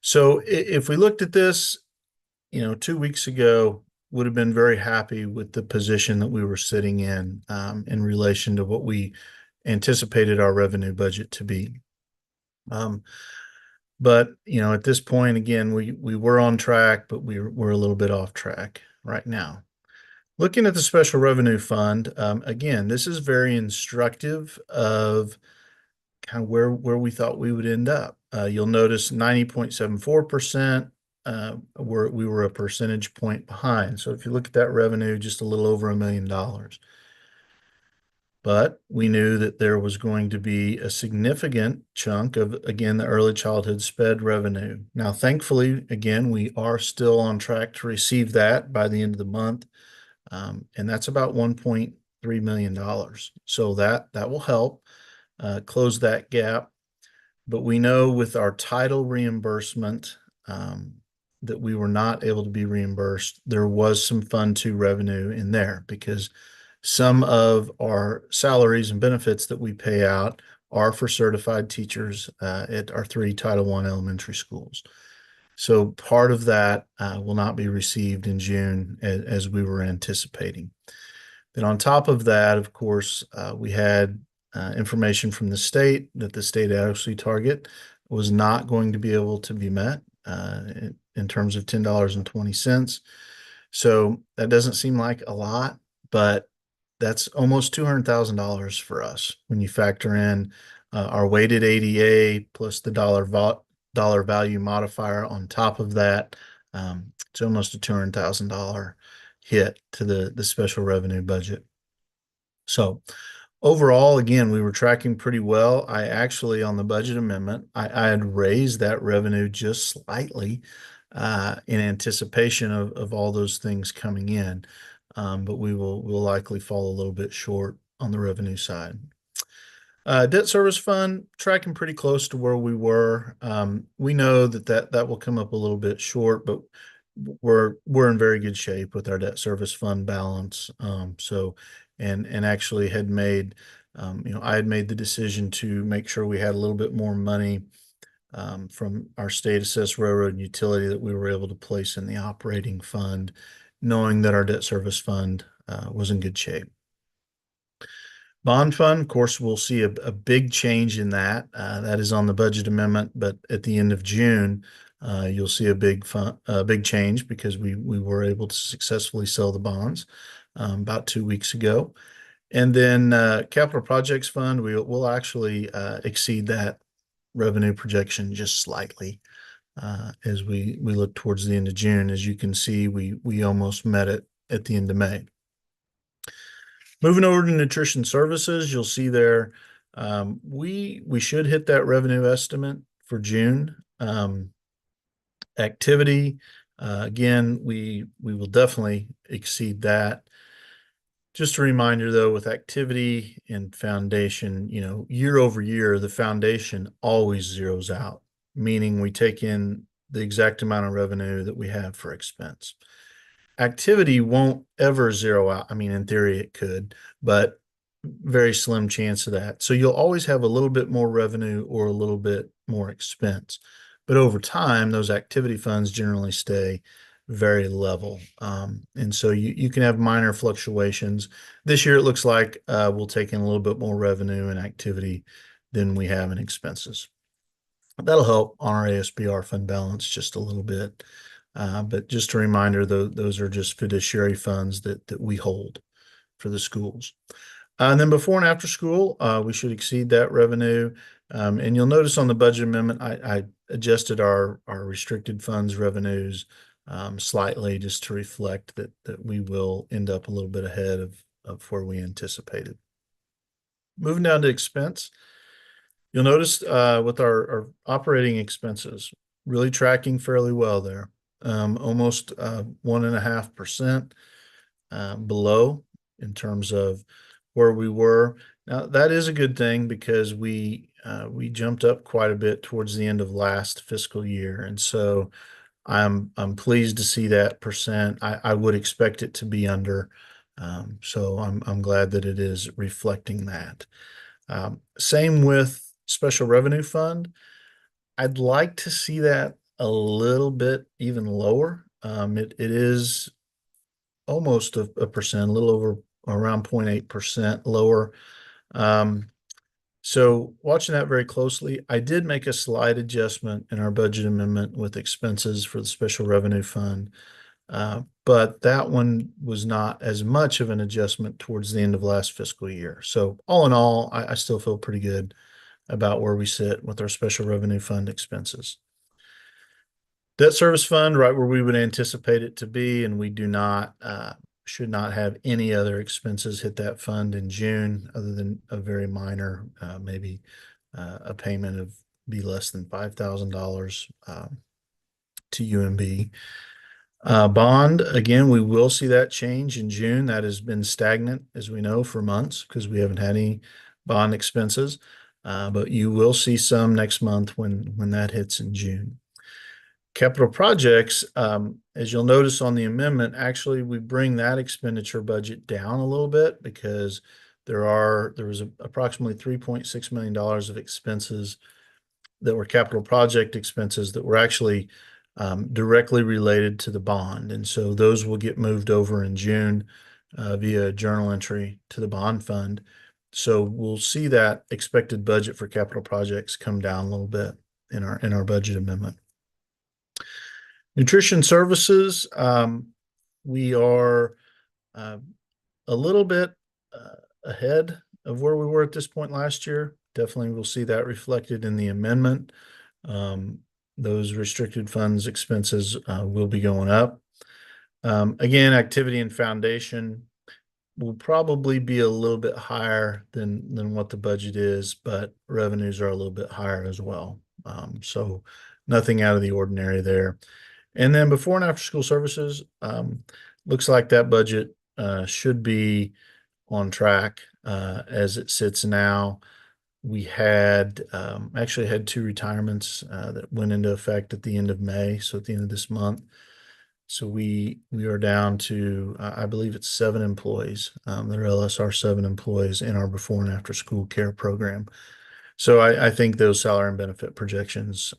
So if we looked at this, 2 weeks ago, would have been very happy with the position that we were sitting in relation to what we anticipated our revenue budget to be. But at this point, again, we were on track, but we're a little bit off track right now. Looking at the special revenue fund, again, this is very instructive of kind of where we thought we would end up. You'll notice 90.74%, we were a percentage point behind. So if you look at that revenue, just a little over $1 million. But we knew that there was going to be a significant chunk of, again, the early childhood SPED revenue. Now, thankfully, again, we are still on track to receive that by the end of the month. And that's about $1.3 million. So that will help close that gap. But we know with our title reimbursement that we were not able to be reimbursed. There was some Fund 2 revenue in there because some of our salaries and benefits that we pay out are for certified teachers at our 3 Title I elementary schools. So part of that will not be received in June as we were anticipating. Then on top of that, of course, we had information from the state that the state adequacy target was not going to be able to be met in terms of $10.20. So that doesn't seem like a lot, but that's almost $200,000 for us when you factor in our weighted ADA plus the dollar value modifier on top of that. It's almost a $200,000 hit to the special revenue budget. So overall, again, we were tracking pretty well. I actually, on the budget amendment, I had raised that revenue just slightly in anticipation of all those things coming in. But we'll likely fall a little bit short on the revenue side. Debt service fund tracking pretty close to where we were. We know that will come up a little bit short, but we're in very good shape with our debt service fund balance. And actually had made, I had made the decision to make sure we had a little bit more money from our state assessed railroad and utility that we were able to place in the operating fund, knowing that our debt service fund was in good shape. Bond fund, of course, we'll see a big change in that. That is on the budget amendment, but at the end of June, you'll see a big change because we were able to successfully sell the bonds about 2 weeks ago. And then capital projects fund, we'll actually exceed that revenue projection just slightly as we look towards the end of June. As you can see, we almost met it at the end of May. Moving over to nutrition services, you'll see there we should hit that revenue estimate for June. Activity, again, we will definitely exceed that. Just a reminder though, with activity and foundation, year over year, the foundation always zeroes out, meaning we take in the exact amount of revenue that we have for expense. Activity won't ever zero out. I mean, in theory it could, but very slim chance of that. So you'll always have a little bit more revenue or a little bit more expense. But over time, those activity funds generally stay very level. And so you can have minor fluctuations. This year, it looks like we'll take in a little bit more revenue and activity than we have in expenses. That'll help on our ASBR fund balance just a little bit. But just a reminder, those are just fiduciary funds that we hold for the schools. And then before and after school, we should exceed that revenue. And you'll notice on the budget amendment, I adjusted our restricted funds revenues slightly just to reflect that we will end up a little bit ahead of where we anticipated. Moving down to expense, you'll notice with our operating expenses, really tracking fairly well there. Almost 1.5% below in terms of where we were. Now that is a good thing because we jumped up quite a bit towards the end of last fiscal year, and so I'm pleased to see that percent. I would expect it to be under, so I'm glad that it is reflecting that. Same with special revenue fund. I'd like to see that a little bit even lower. It is almost a percent, a little over around 0.8% lower. So watching that very closely, I did make a slight adjustment in our budget amendment with expenses for the special revenue fund. But that one was not as much of an adjustment towards the end of last fiscal year. So all in all, I still feel pretty good about where we sit with our special revenue fund expenses. Debt service fund, right where we would anticipate it to be, and we should not have any other expenses hit that fund in June other than a very minor, maybe a payment of be less than $5,000 to UMB. Bond, again, we will see that change in June. That has been stagnant, as we know, for months because we haven't had any bond expenses. But you will see some next month when that hits in June. Capital projects, as you'll notice on the amendment, actually we bring that expenditure budget down a little bit because there was approximately $3.6 million of expenses that were capital project expenses that were actually directly related to the bond. And so those will get moved over in June via journal entry to the bond fund. So we'll see that expected budget for capital projects come down a little bit in our budget amendment. Nutrition services, we are a little bit ahead of where we were at this point last year. Definitely we'll see that reflected in the amendment. Those restricted funds expenses will be going up. Again, activity and foundation will probably be a little bit higher than what the budget is, but revenues are a little bit higher as well. So nothing out of the ordinary there. And then before and after school services, looks like that budget should be on track as it sits now. We had actually had 2 retirements that went into effect at the end of May, so at the end of this month. So we are down to I believe it's 7 employees that are LSR7 employees in our before and after school care program. So I think those salary and benefit projections,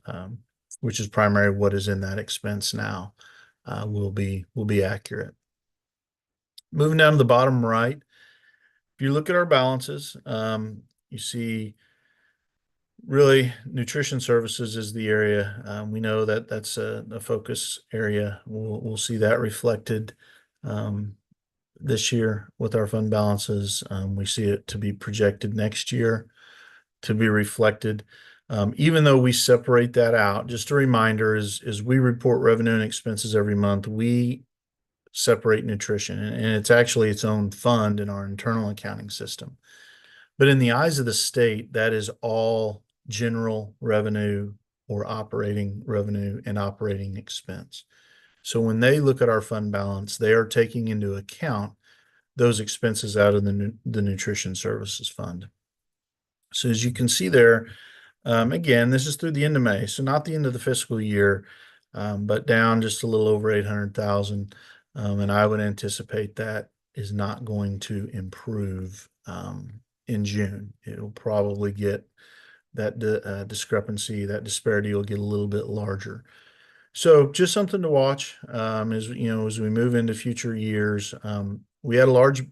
which is primarily what is in that expense now, will be accurate. Moving down to the bottom right, if you look at our balances, you see really nutrition services is the area. We know that that's a focus area. We'll see that reflected this year with our fund balances. We see it to be projected next year to be reflected. Even though we separate that out, just a reminder is we report revenue and expenses every month. We separate nutrition, and it's actually its own fund in our internal accounting system. But in the eyes of the state, that is all general revenue or operating revenue and operating expense. So when they look at our fund balance, they are taking into account those expenses out of the nutrition services fund. So as you can see there, again, this is through the end of May, so not the end of the fiscal year, but down just a little over 800,000. And I would anticipate that is not going to improve in June. It'll probably get that discrepancy, that disparity will get a little bit larger. So just something to watch as we move into future years. We had a large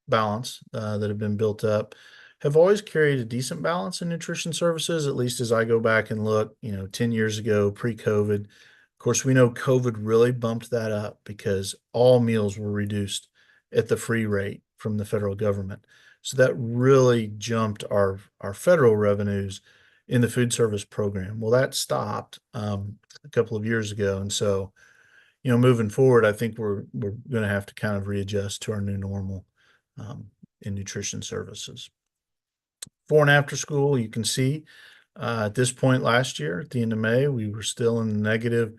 balance that have been built up. Have always carried a decent balance in nutrition services, at least as I go back and look, 10 years ago, pre-COVID. Of course, we know COVID really bumped that up because all meals were reduced at the free rate from the federal government. So that really jumped our federal revenues in the food service program. Well, that stopped a couple of years ago. And so, moving forward, I think we're going to have to kind of readjust to our new normal in nutrition services. Before and after school, you can see at this point last year, at the end of May, we were still in the negative.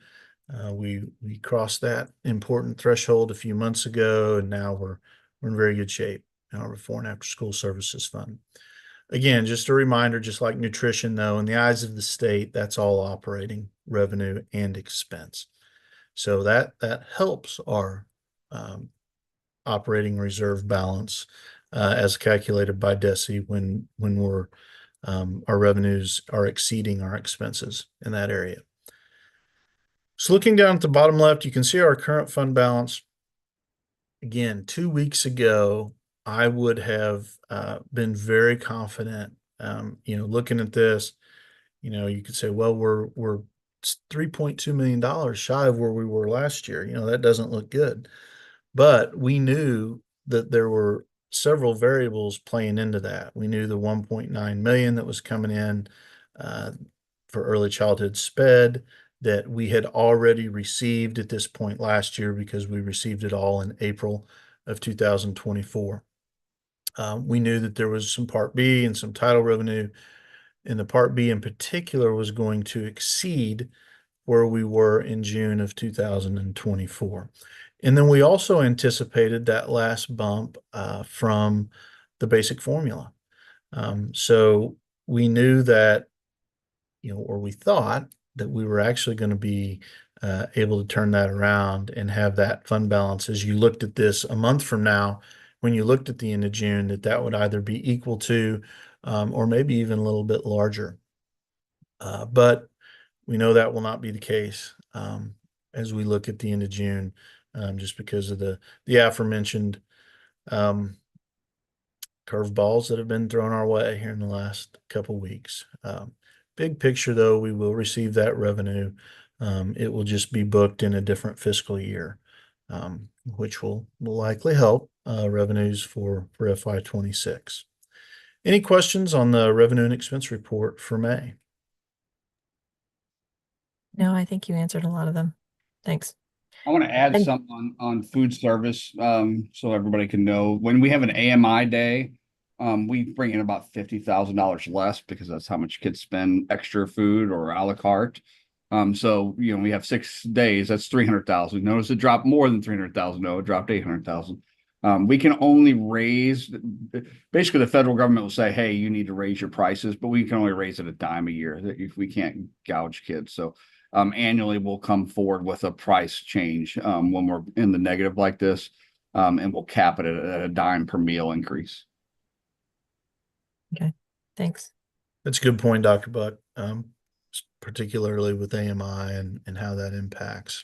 We crossed that important threshold a few months ago, and now we're in very good shape in our before and after school services fund. Again, just a reminder, just like nutrition, though, in the eyes of the state, that's all operating revenue and expense. So that helps our operating reserve balance as calculated by DESI when our revenues are exceeding our expenses in that area. So looking down at the bottom left, you can see our current fund balance. Again, 2 weeks ago, I would have been very confident. Looking at this, you could say, well, we're $3.2 million shy of where we were last year. That doesn't look good. But we knew that there were several variables playing into that. We knew the 1.9 million that was coming in for early childhood SPED that we had already received at this point last year because we received it all in April of 2024. We knew that there was some Part B and some title revenue, and the Part B in particular was going to exceed where we were in June of 2024. And then we also anticipated that last bump from the basic formula. So we knew that, or we thought that we were actually going to be able to turn that around and have that fund balance as you looked at this a month from now, when you looked at the end of June, that would either be equal to or maybe even a little bit larger. But we know that will not be the case as we look at the end of June, just because of the aforementioned curveballs that have been thrown our way here in the last couple weeks. Big picture, though, we will receive that revenue. It will just be booked in a different fiscal year. which will likely help revenues for FY26. Any questions on the revenue and expense report for May? No, I think you answered a lot of them. Thanks. I want to add And- something on food service, so everybody can know. When we have an AMI day, we bring in about $50,000 less because that's how much kids spend extra food or a la carte. So we have 6 days, that's 300,000. Notice it dropped more than 300,000. No, it dropped 800,000. We can only raise, basically the federal government will say, hey, you need to raise your prices, but we can only raise it a dime a year if we can't gouge kids. So annually we'll come forward with a price change when we're in the negative like this, and we'll cap it at a dime per meal increase. Okay, thanks. That's a good point, Dr. Buck, particularly with AMI and how that impacts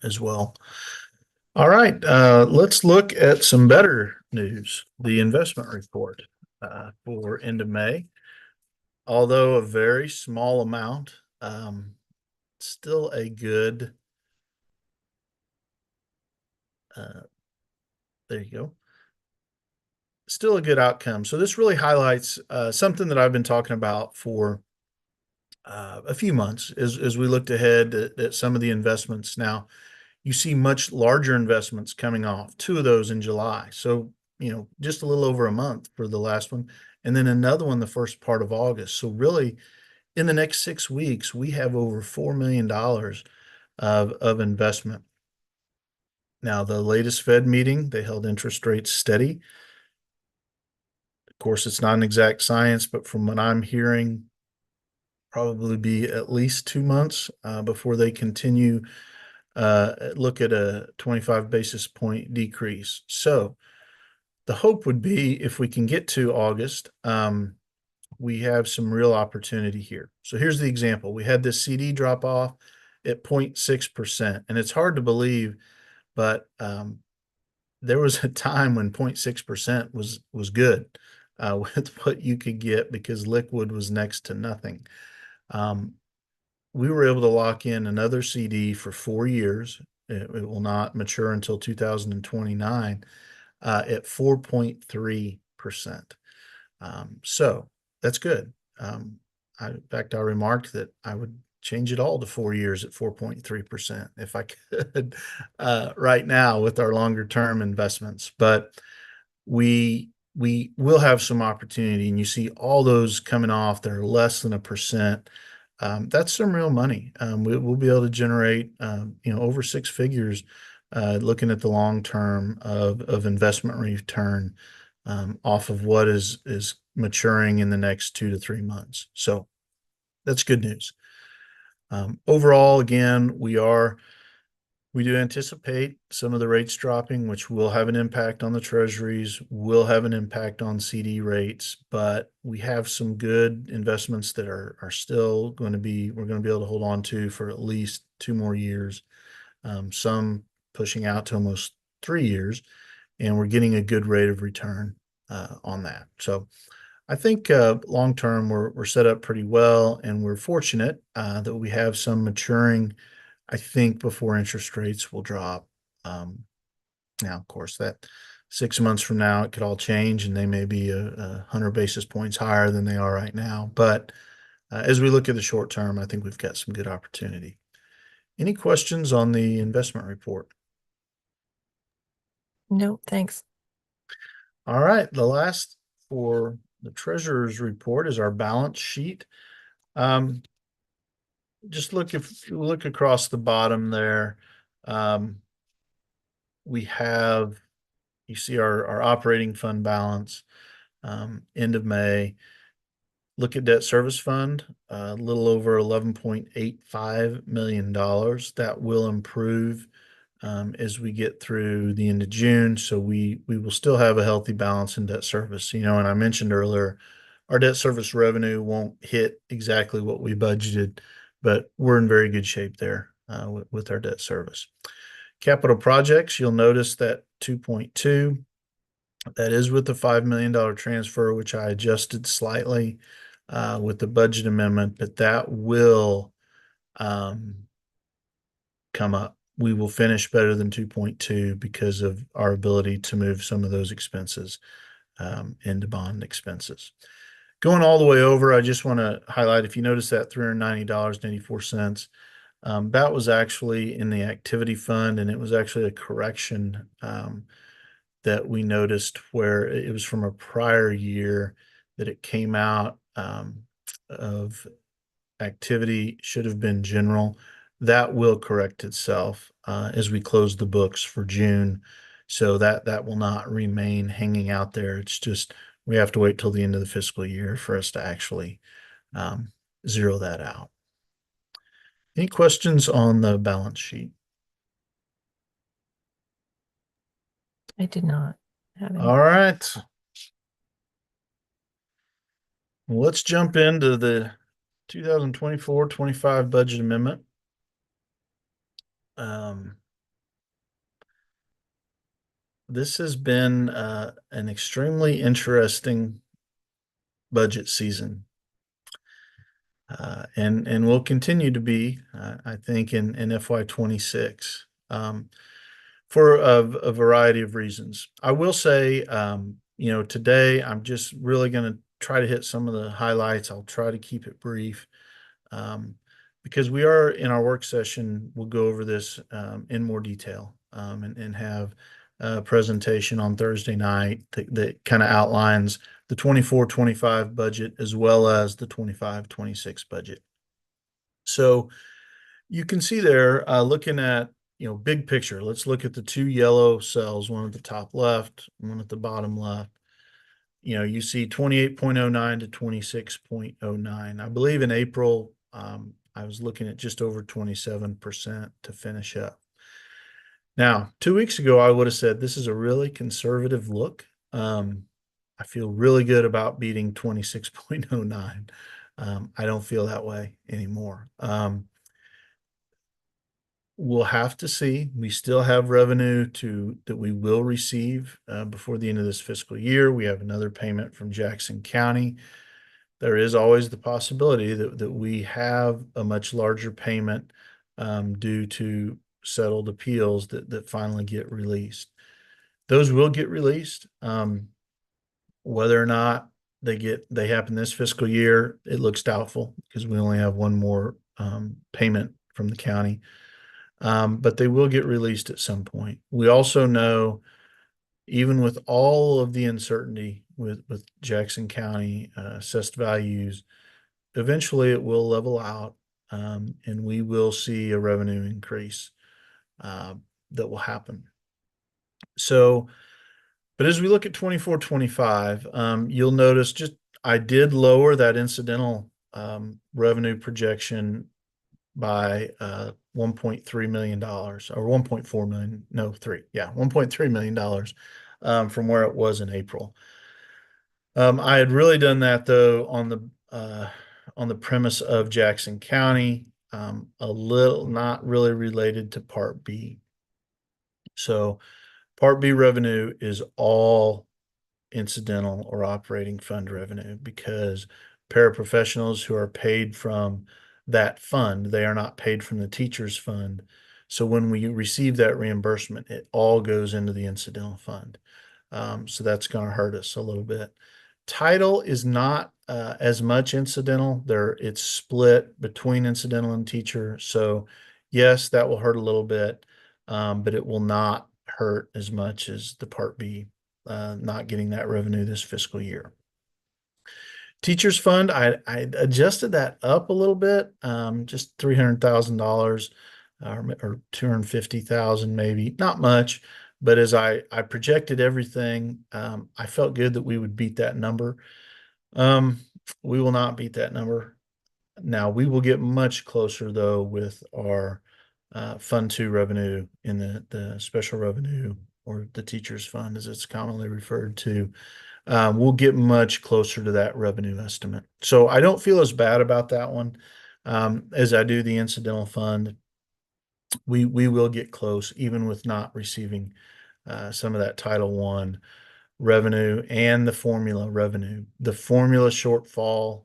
as well. All right, let's look at some better news. The investment report for end of May, although a very small amount, still a good, there you go. Still a good outcome. So this really highlights something that I've been talking about for a few months as we looked ahead at some of the investments. Now, you see much larger investments coming off, 2 of those in July. So, just a little over a month for the last one, and then another one the first part of August. So really, in the next 6 weeks, we have over $4 million of investment. Now, the latest Fed meeting, they held interest rates steady. Of course, it's not an exact science, but from what I'm hearing, probably be at least 2 months before they continue look at a 25 basis point decrease. So the hope would be if we can get to August, we have some real opportunity here. So here's the example. We had this CD drop off at 0.6%, and it's hard to believe, but there was a time when 0.6% was good with what you could get because liquid was next to nothing. We were able to lock in another CD for 4 years. It will not mature until 2029 at 4.3%. So that's good. In fact, I remarked that I would change it all to 4 years at 4.3% if I could right now with our longer term investments. But we will have some opportunity, and you see all those coming off that are less than 1%. That's some real money. We'll be able to generate, over 6 figures, looking at the long term of investment return off of what is maturing in the next 2 to 3 months. So that's good news. Overall, again, we do anticipate some of the rates dropping, which will have an impact on the treasuries, will have an impact on CD rates, but we have some good investments that are still we're going to be able to hold on to for at least 2 more years, some pushing out to almost 3 years, and we're getting a good rate of return on that. So I think long term we're set up pretty well, and we're fortunate that we have some maturing, I think, before interest rates will drop. Now, of course, that 6 months from now, it could all change and they may be 100 basis points higher than they are right now. But as we look at the short term, I think we've got some good opportunity. Any questions on the investment report? No, thanks. All right. The last for the treasurer's report is our balance sheet. Just if you look across the bottom there, we have, you see our operating fund balance, end of May. Look at debt service fund, a little over $11.85 million. That will improve as we get through the end of June. So we will still have a healthy balance in debt service. And I mentioned earlier, our debt service revenue won't hit exactly what we budgeted, but we're in very good shape there with our debt service. Capital projects, you'll notice that 2.2, that is with the $5 million transfer, which I adjusted slightly with the budget amendment, but that will come up we will finish better than 2.2 because of our ability to move some of those expenses into bond expenses. Going all the way over, I just want to highlight, if you notice that $390.84, that was actually in the activity fund, and it was actually a correction that we noticed where it was from a prior year that it came out of activity, should have been general. That will correct itself as we close the books for June. So that will not remain hanging out there. It's just we have to wait till the end of the fiscal year for us to actually zero that out. Any questions on the balance sheet? I did not have any. All right. Well, let's jump into the 2024-25 budget amendment. This has been an extremely interesting budget season. And will continue to be, I think, in FY26 for a variety of reasons. I will say, today I'm just really going to try to hit some of the highlights. I'll try to keep it brief because we are in our work session. We'll go over this in more detail and have a presentation on Thursday night that kind of outlines the 24-25 budget as well as the 25-26 budget. So you can see there, looking at, big picture, let's look at the two yellow cells, one at the top left, one at the bottom left. You see 28.09 to 26.09. I believe in April, I was looking at just over 27% to finish up. Now, 2 weeks ago, I would have said this is a really conservative look. I feel really good about beating 26.09. I don't feel that way anymore. We'll have to see. We still have revenue that we will receive before the end of this fiscal year. We have another payment from Jackson County. There is always the possibility that we have a much larger payment due to settled appeals that finally get released. Those will get released. Whether or not they happen this fiscal year, it looks doubtful because we only have one more payment from the county. But they will get released at some point. We also know, even with all of the uncertainty with Jackson County assessed values, eventually it will level out, and we will see a revenue increase that will happen. So, but as we look at 24-25, you'll notice I did lower that incidental revenue projection by $1.3 million or $1.4 million, $1.3 million from where it was in April. I had really done that though on the premise of Jackson County, a little not really related to Part B. So Part B revenue is all incidental or operating fund revenue because paraprofessionals who are paid from that fund, they are not paid from the teacher's fund. So when we receive that reimbursement, it all goes into the incidental fund. So that's going to hurt us a little bit. Title is not as much incidental. It's split between incidental and teacher. So yes, that will hurt a little bit, but it will not hurt as much as the Part B, not getting that revenue this fiscal year. Teachers Fund, I adjusted that up a little bit, just $300,000 or $250,000 maybe, not much. But as I projected everything, I felt good that we would beat that number. We will not beat that number. Now, we will get much closer, though, with our Fund 2 revenue in the special revenue, or the Teachers Fund, as it's commonly referred to. We'll get much closer to that revenue estimate. So I don't feel as bad about that one as I do the incidental fund. We will get close, even with not receiving some of that Title I revenue and the formula revenue. The formula shortfall,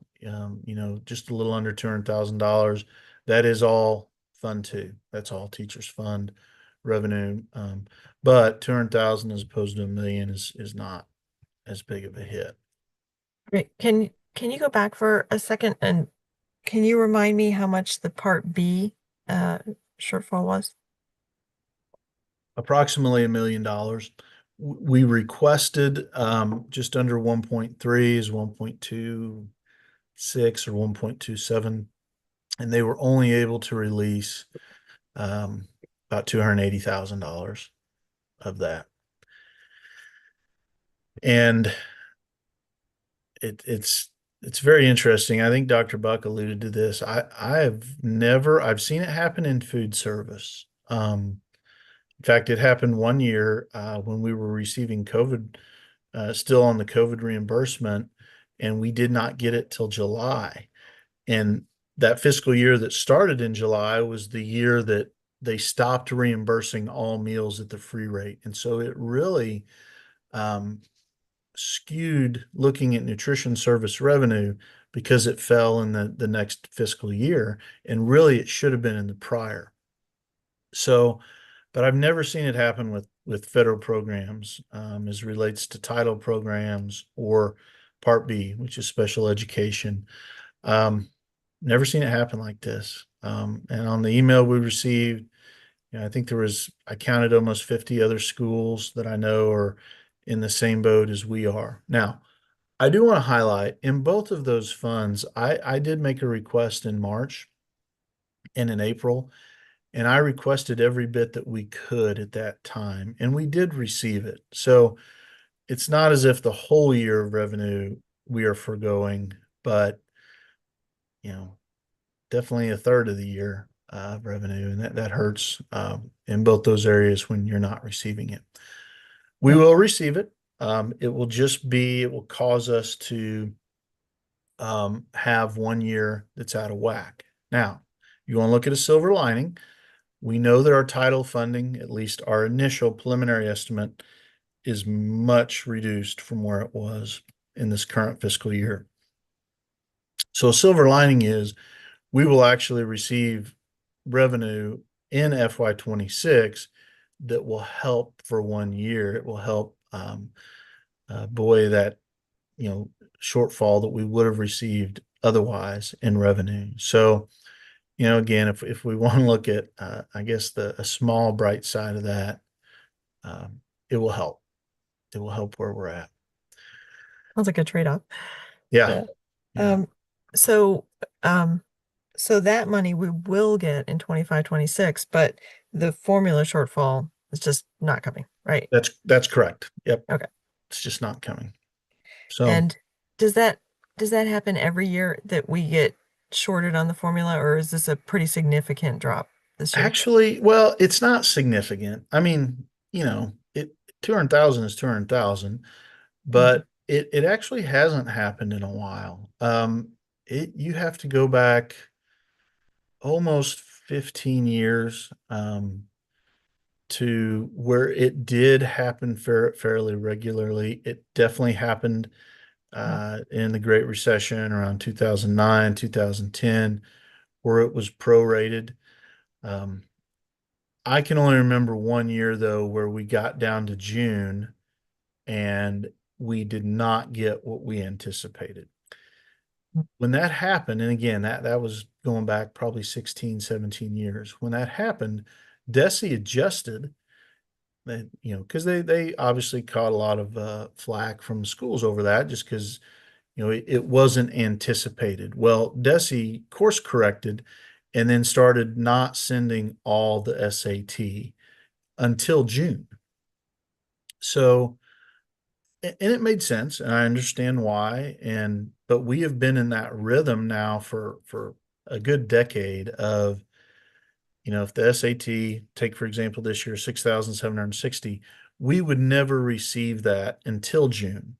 just a little under $200,000. That is all Fund 2. That's all teachers fund revenue. But 200,000 as opposed to $1 million is not as big of a hit. Great. Can you go back for a second and can you remind me how much the Part B shortfall was? Approximately $1 million. We requested just under 1.3 is 1.26 or 1.27, and they were only able to release about $280,000 of that. And it's very interesting. I think Dr. Buck alluded to this. I've seen it happen in food service. In fact, it happened one year when we were receiving COVID, still on the COVID reimbursement, and we did not get it till July. And that fiscal year that started in July was the year that they stopped reimbursing all meals at the free rate. And so it really skewed looking at nutrition service revenue because it fell in the next fiscal year. And really, it should have been in the prior. So, but I've never seen it happen with federal programs as relates to title programs or Part B, which is special education. Never seen it happen like this. And on the email we received, I think I counted almost 50 other schools that I know are in the same boat as we are. Now, I do want to highlight in both of those funds, I did make a request in March and in April, and I requested every bit that we could at that time, and we did receive it. So it's not as if the whole year of revenue we are foregoing, but definitely a third of the year of revenue, and that hurts in both those areas when you're not receiving it. We will receive it. It will cause us to have 1 year that's out of whack. Now, you want to look at a silver lining. We know that our title funding, at least our initial preliminary estimate, is much reduced from where it was in this current fiscal year. So a silver lining is we will actually receive revenue in FY26 that will help for 1 year. It will help buoy that shortfall that we would have received otherwise in revenue. So, again, if we want to look at, I guess a small bright side of that, it will help. It will help where we're at. Sounds like a trade-off. Yeah. So that money we will get in 25-26, but the formula shortfall is just not coming, right? That's correct. Yep. Okay. It's just not coming. So, and does that happen every year that we get shorted on the formula, or is this a pretty significant drop this year? Actually, well, it's not significant. I mean, 200,000 is 200,000, but it actually hasn't happened in a while. You have to go back almost 15 years to where it did happen fairly regularly. It definitely happened in the Great Recession around 2009, 2010, where it was prorated. I can only remember 1 year, though, where we got down to June and we did not get what we anticipated. When that happened, and again, that was going back probably 16, 17 years. When that happened, DESE adjusted, because they obviously caught a lot of flack from schools over that just because, it wasn't anticipated. Well, DESE course corrected and then started not sending all the SAT until June. So, and it made sense, and I understand why. But we have been in that rhythm now for a good decade of, if the SAT, take for example this year 6,760, we would never receive that until June,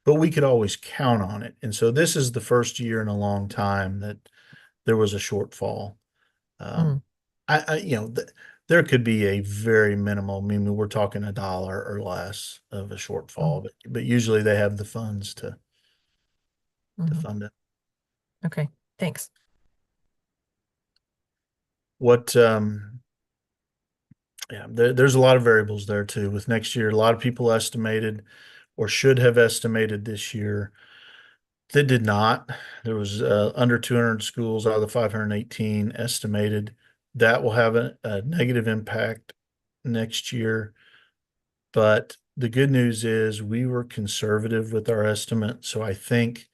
but we could always count on it. And so this is the first year in a long time that there was a shortfall. There could be a very minimal, I mean, we're talking $1 or less of a shortfall, but usually they have the funds to fund it. Okay, thanks. what, yeah, there's a lot of variables there too with next year. A lot of people estimated or should have estimated this year that did not. There was under 200 schools out of the 518 estimated. That will have a negative impact next year. But the good news is we were conservative with our estimate. So I think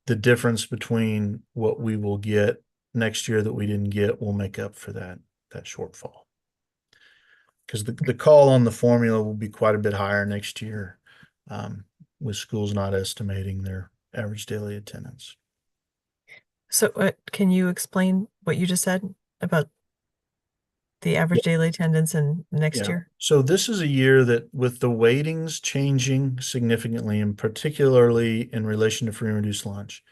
the difference between what we will get next year that we didn't get will make up for that shortfall. Because the call on the formula will be quite a bit higher next year, with schools not estimating their average daily attendance. So can you explain what you just said about the average daily attendance in next Yeah. year? So this is a year that with the weightings changing significantly, and particularly in relation to free and reduced lunch,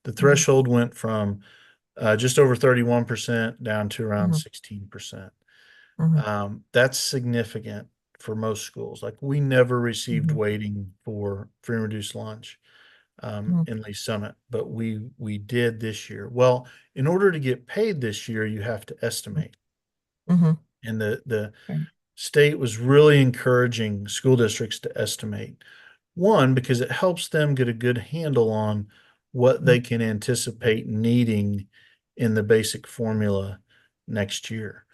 the threshold went from just over 31% down to around 16%. That's significant for most schools. Like we never received weighting for free and reduced lunch in Lee Summit, but we did this year. Well, in order to get paid this year, you have to estimate. And the state was really encouraging school districts to estimate. One, because it helps them get a good handle on what they can anticipate needing in the basic formula next year,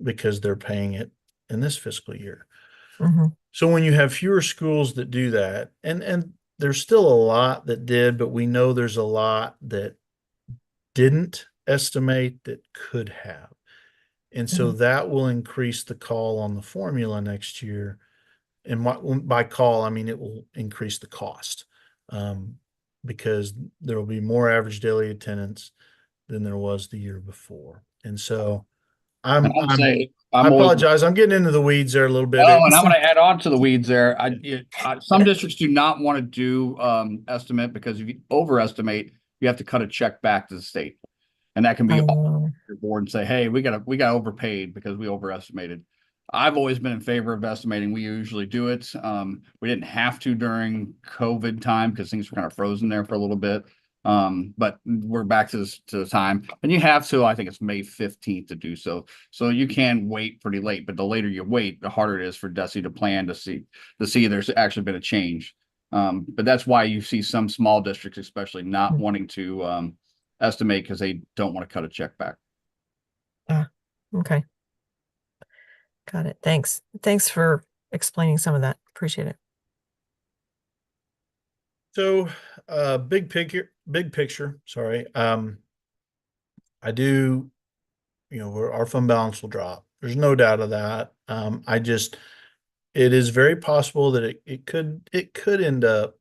because they're paying it in this fiscal year. So when you have fewer schools that do that, and there's still a lot that did, but we know there's a lot that didn't estimate that could have. And so that will increase the call on the formula next year. And by call, I mean it will increase the cost, because there will be more average daily attendance than there was the year before. And so I apologize. I'm getting into the weeds there a little bit. Oh, and I'm going to add on to the weeds there. Some districts do not want to do estimate because if you overestimate, you have to cut a check back to the state, and that can be your board and say, "Hey, we got overpaid because we overestimated." I've always been in favor of estimating. We usually do it. We didn't have to during COVID time because things were kind of frozen there for a little bit. But we're back to the time, and you have to, I think it's May 15th to do so. So you can wait pretty late, but the later you wait, the harder it is for DESE to plan to see there's actually been a change. But that's why you see some small districts, especially not wanting to estimate because they don't want to cut a check back. Okay. Got it. Thanks. Thanks for explaining some of that. Appreciate it. So, big picture, sorry. I do, our fund balance will drop. There's no doubt of that. It is very possible that it could end up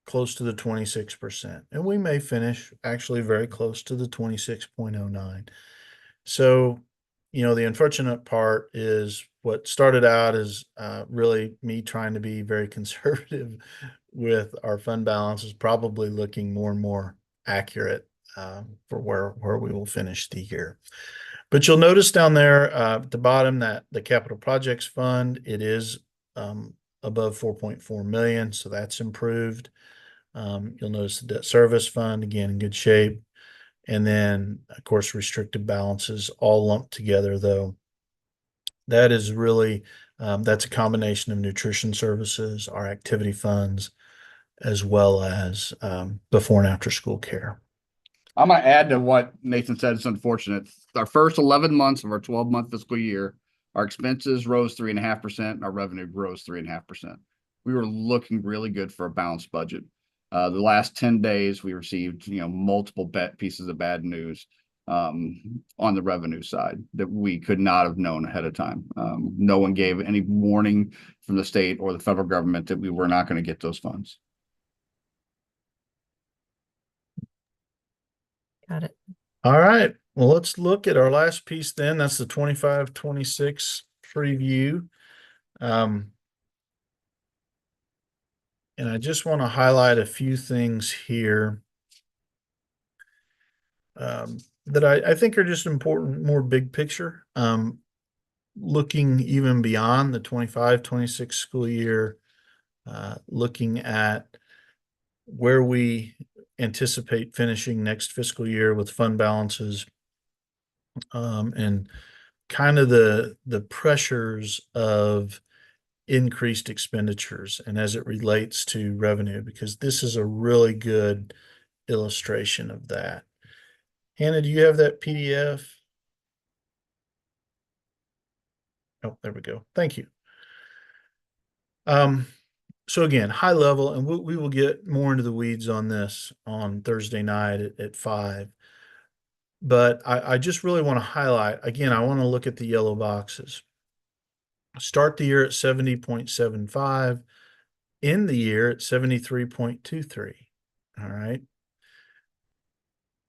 close to the 26%, and we may finish actually very close to the 26.09. So, the unfortunate part is what started out as really me trying to be very conservative with our fund balance is probably looking more and more accurate for where we will finish the year. But you'll notice down there at the bottom that the capital projects fund, it is above 4.4 million, so that's improved. You'll notice the debt service fund, again, in good shape. And then, of course, restricted balances all lumped together, though. That is really, that's a combination of nutrition services, our activity funds, as well as before and after school care. I'm going to add to what Nathan said. It's unfortunate. Our first 11 months of our 12-month fiscal year, our expenses rose 3.5%, and our revenue rose 3.5%. We were looking really good for a balanced budget. The last 10 days, we received, multiple pieces of bad news on the revenue side that we could not have known ahead of time. No one gave any warning from the state or the federal government that we were not going to get those funds. Got it. All right. Well, let's look at our last piece then. That's the 25-26 preview. And I just want to highlight a few things here that I think are just important, more big picture. Looking even beyond the 25-26 school year, looking at where we anticipate finishing next fiscal year with fund balances and kind of the pressures of increased expenditures and as it relates to revenue, because this is a really good illustration of that. Hannah, do you have that PDF? Oh, there we go. Thank you. So again, high level, and we will get more into the weeds on this on Thursday night at 5. But I just really want to highlight, again, I want to look at the yellow boxes. Start the year at 70.75, end the year at 73.23. All right.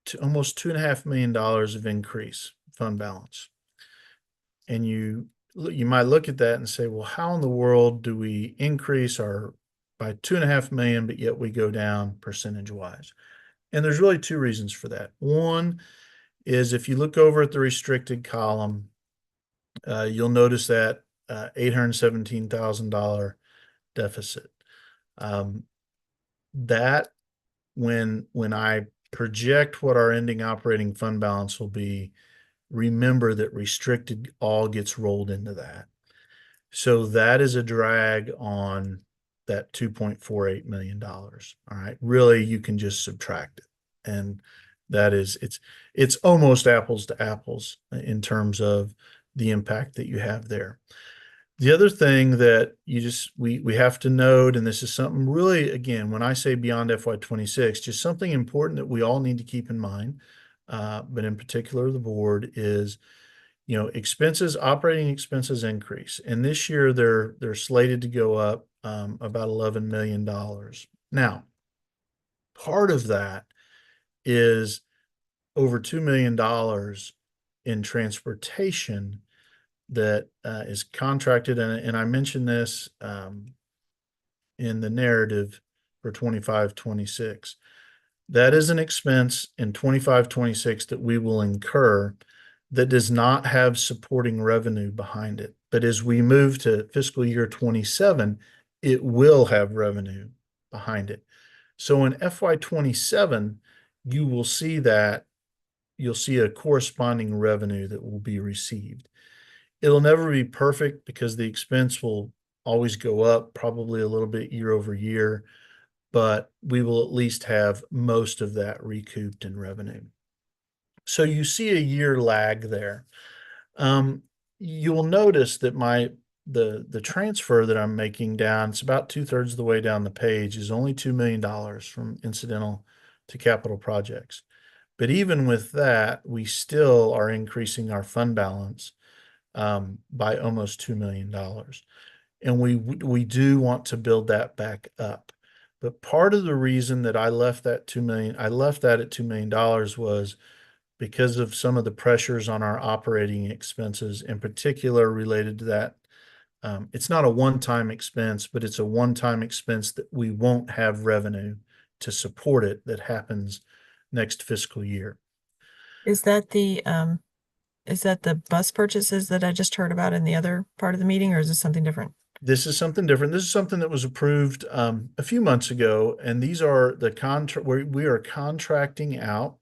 To almost $2.5 million of increase fund balance. And you might look at that and say, well, how in the world do we increase our by 2.5 million, but yet we go down percentage wise? And there's really two reasons for that. One is if you look over at the restricted column, you'll notice that $817,000 deficit. That when I project what our ending operating fund balance will be, remember that restricted all gets rolled into that. So that is a drag on that $2.48 million. All right. Really, you can just subtract it. And that is, it's almost apples to apples in terms of the impact that you have there. The other thing that we have to note, and this is something really, again, when I say beyond FY26, just something important that we all need to keep in mind, but in particular the board is, operating expenses increase. And this year they're slated to go up about $11 million. Now, part of that is over $2 million in transportation that is contracted. And I mentioned this in the narrative for 25-26. That is an expense in 25-26 that we will incur that does not have supporting revenue behind it. But as we move to fiscal year 27, it will have revenue behind it. So in FY27, you will see that you'll see a corresponding revenue that will be received. It'll never be perfect because the expense will always go up, probably a little bit year over year, but we will at least have most of that recouped in revenue. So you see a year lag there. You will notice that the transfer that I'm making down, it's about 2/3 of the way down the page, is only $2 million from incidental to capital projects. But even with that, we still are increasing our fund balance by almost $2 million. And we do want to build that back up. But part of the reason that I left that at $2 million was because of some of the pressures on our operating expenses, in particular related to that. It's not a one-time expense, but it's a one-time expense that we won't have revenue to support it that happens next fiscal year. Is that the bus purchases that I just heard about in the other part of the meeting, or is this something different? This is something different. This is something that was approved a few months ago, and these are the contract where we are contracting out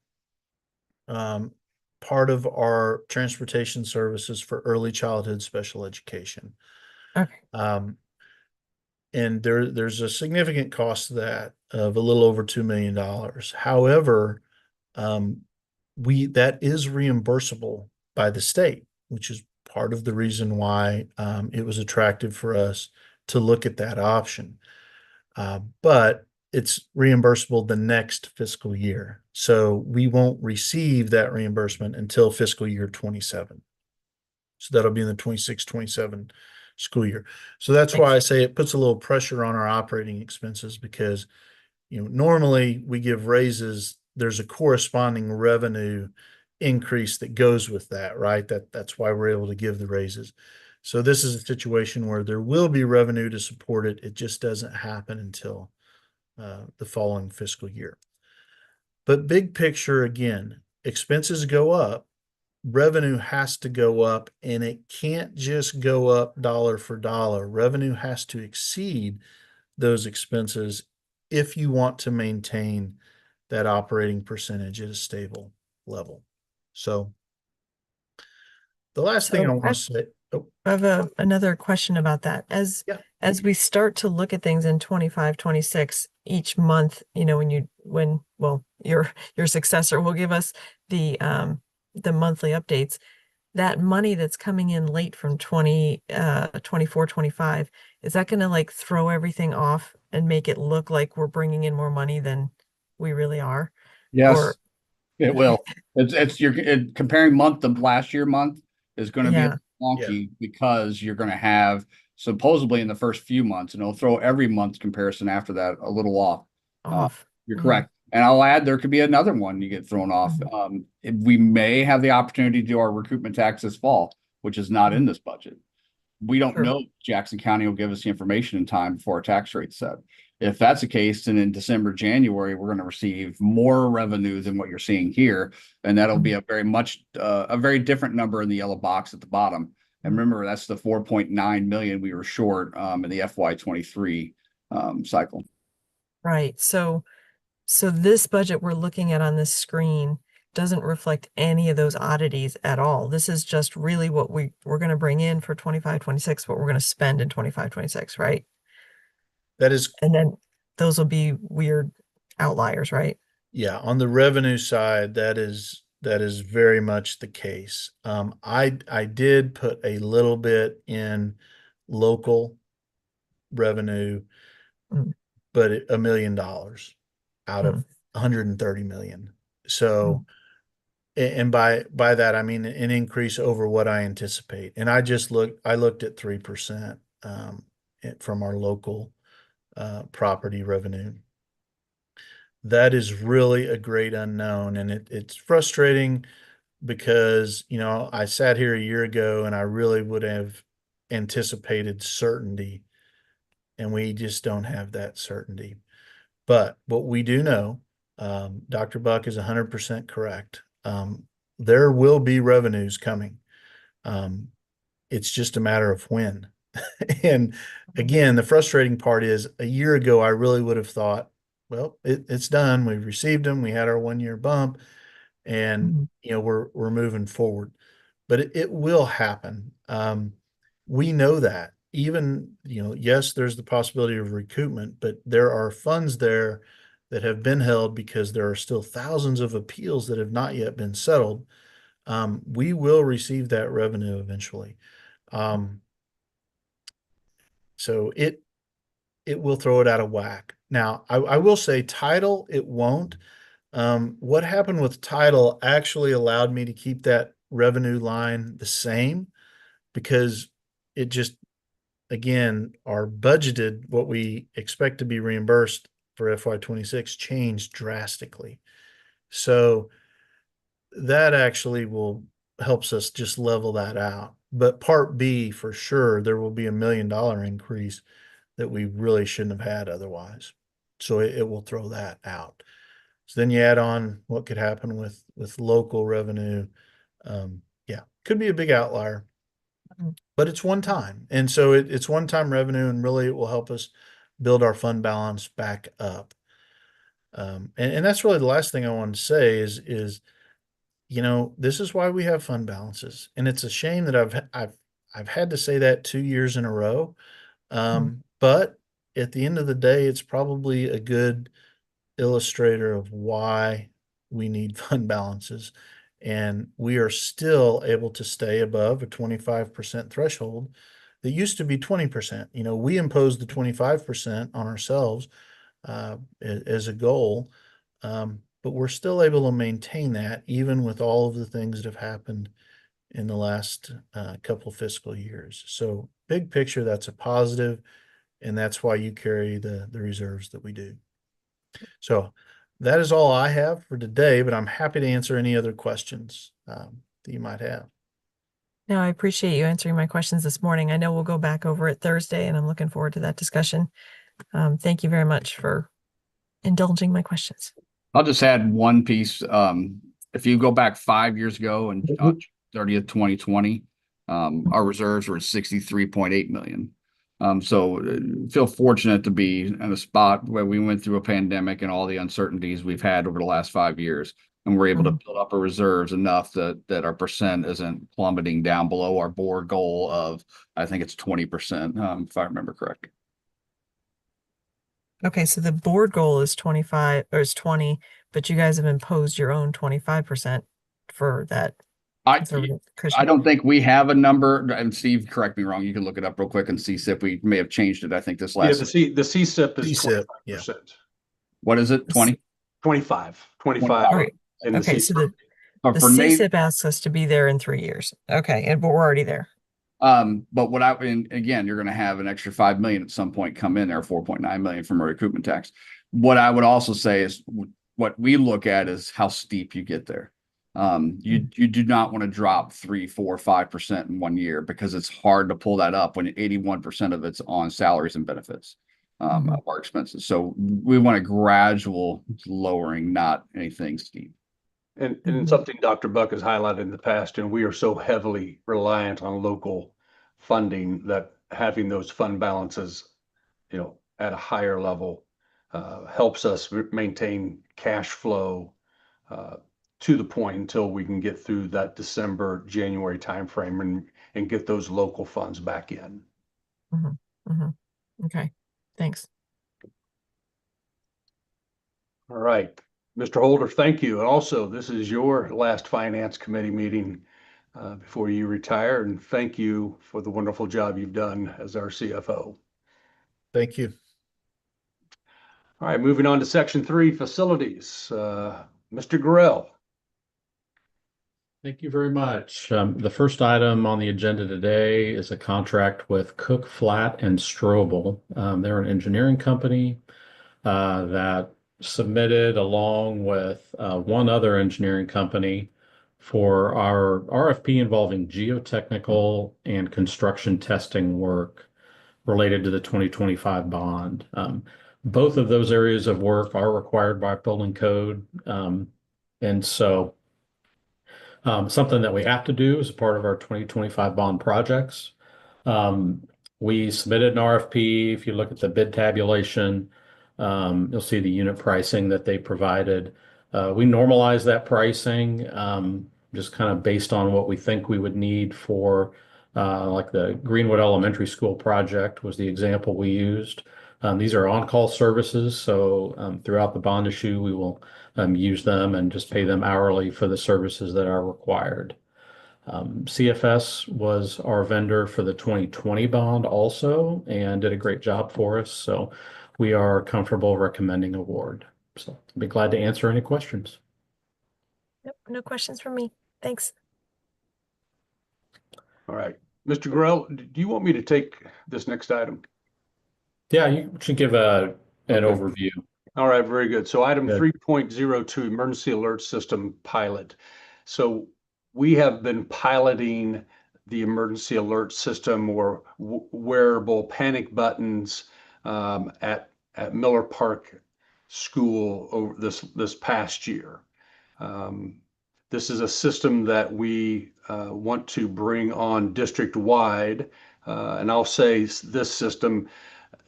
part of our transportation services for early childhood special education. Okay. And there's a significant cost to that of a little over $2 million. However, that is reimbursable by the state, which is part of the reason why it was attractive for us to look at that option. But it's reimbursable the next fiscal year. So we won't receive that reimbursement until fiscal year 27. So that'll be in the 26-27 school year. So that's why I say it puts a little pressure on our operating expenses because, normally we give raises, there's a corresponding revenue increase that goes with that, right? That's why we're able to give the raises. So this is a situation where there will be revenue to support it. It just doesn't happen until the following fiscal year. But big picture, again, expenses go up, revenue has to go up, and it can't just go up dollar for dollar. Revenue has to exceed those expenses if you want to maintain that operating percentage at a stable level. So The last thing I So want to say, oh, I have another question about that. Yeah. As we start to look at things in 25, 26, each month, your successor will give us the monthly updates. That money that's coming in late from 24, 25, is that going to like throw everything off and make it look like we're bringing in more money than we really are? Yes, Or it will. Comparing month to last year month is going to be yeah, wonky because you're going to have supposedly in the first few months, and it'll throw every month's comparison after that a little off. off. You're Yeah. correct. And I'll add there could be another one you get thrown off. We may have the opportunity to do our recoupment tax this fall, which is not in this budget. We don't Sure. know if Jackson County will give us the information in time before our tax rate's set. If that's the case, then in December, January, we're going to receive more revenue than what you're seeing here. And that'll be a very different number in the yellow box at the bottom. And remember, that's the 4.9 million we were short in the FY23 cycle. Right. So this budget we're looking at on this screen doesn't reflect any of those oddities at all. This is just really what we're going to bring in for 25, 26, what we're going to spend in 25, 26, right? that is, And then those will be weird outliers, right? yeah, on the revenue side, that is very much the case. I did put a little bit in local revenue, but $1 million out of 130 million. So, and by that I mean an increase over what I anticipate. And I looked at 3% from our local property revenue. That is really a great unknown, and it's frustrating because I sat here a year ago and I really would have anticipated certainty, and we just don't have that certainty. But what we do know, Dr. Buck is 100% correct. There will be revenues coming. It's just a matter of when. And again, the frustrating part is a year ago, I really would have thought, well, it's done. We've received them. We had our 1 year bump, and we're moving forward. But it will happen. We know that. Even yes, there's the possibility of recoupment, but there are funds there that have been held because there are still thousands of appeals that have not yet been settled. We will receive that revenue eventually. So it will throw it out of whack. Now, I will say title, it won't. What happened with title actually allowed me to keep that revenue line the same because it just, again, our budgeted, what we expect to be reimbursed for FY26 changed drastically. So that actually helps us just level that out. But part B, for sure, there will be $1 million increase that we really shouldn't have had otherwise. So it will throw that out. So then you add on what could happen with local revenue. Yeah, could be a big outlier, but it's one time. And so it's one-time revenue, and really it will help us build our fund balance back up. And that's really the last thing I wanted to say is this is why we have fund balances. And it's a shame that I've had to say that 2 years in a row. But at the end of the day, it's probably a good illustrator of why we need fund balances. And we are still able to stay above a 25% threshold that used to be 20%. We imposed the 25% on ourselves as a goal, but we're still able to maintain that even with all of the things that have happened in the last couple fiscal years. So big picture, that's a positive, and that's why you carry the reserves that we do. So that is all I have for today, but I'm happy to answer any other questions that you might have. No, I appreciate you answering my questions this morning. I know we'll go back over it Thursday, and I'm looking forward to that discussion. Thank you very much for indulging my questions. I'll just add one piece. If you go back 5 years ago and 30th, 2020, our reserves were 63.8 million. So feel fortunate to be in a spot where we went through a pandemic and all the uncertainties we've had over the last 5 years. And we're able to build up our reserves enough that our percent isn't plummeting down below our board goal of, I think it's 20%, if I remember correctly. Okay, so the board goal is 25 or is 20, but you guys have imposed your own 25% for that conservative cushion. I don't think we have a number, and Steve, correct me wrong, you can look it up real quick and see if we may have changed it. I think this Yeah, last. the CSIP is CSIP, 25%. What is it, 20? 25. All right. in the Okay, so CSIP. the CSIP asks us to be there in 3 years. Okay, but we're already there. But and again, you're going to have an extra 5 million at some point come in there, 4.9 million from a recoupment tax. What I would also say is what we look at is how steep you get there. You do not want to drop 3, 4, 5% in 1 year, because it's hard to pull that up when 81% of it's on salaries and benefits of our expenses. So we want a gradual lowering, not anything steep. And something Dr. Buck has highlighted in the past, and we are so heavily reliant on local funding that having those fund balances, at a higher level helps us maintain cash flow to the point until we can get through that December, January timeframe and get those local funds back in. Okay, thanks. All right, Mr. Holder, thank you. And also, this is your last Finance Committee meeting before you retire, and thank you for the wonderful job you've done as our CFO. Thank you. All right, moving on to Section 3, Facilities. Mr. Gorell. Thank you very much. The first item on the agenda today is a contract with Cook, Flat, and Strobel. They're an engineering company that submitted along with one other engineering company for our RFP involving geotechnical and construction testing work related to the 2025 bond. Both of those areas of work are required by building code. And so something that we have to do as a part of our 2025 bond projects. We submitted an RFP. If you look at the bid tabulation, you'll see the unit pricing that they provided. We normalized that pricing just kind of based on what we think we would need for like the Greenwood Elementary School project was the example we used. These are on-call services, so throughout the bond issue, we will use them and just pay them hourly for the services that are required. CFS was our vendor for the 2020 bond also and did a great job for us. So we are comfortable recommending award. So I'd be glad to answer any questions. Yep, no questions from me. Thanks. All right. Mr. Gorell, do you want me to take this next item? Yeah, you should give an overview. All right, very good. So item 3.02, Emergency Alert System Pilot. So we have been piloting the emergency alert system or wearable panic buttons at Miller Park School over this past year. This is a system that we want to bring on district-wide, and I'll say this system,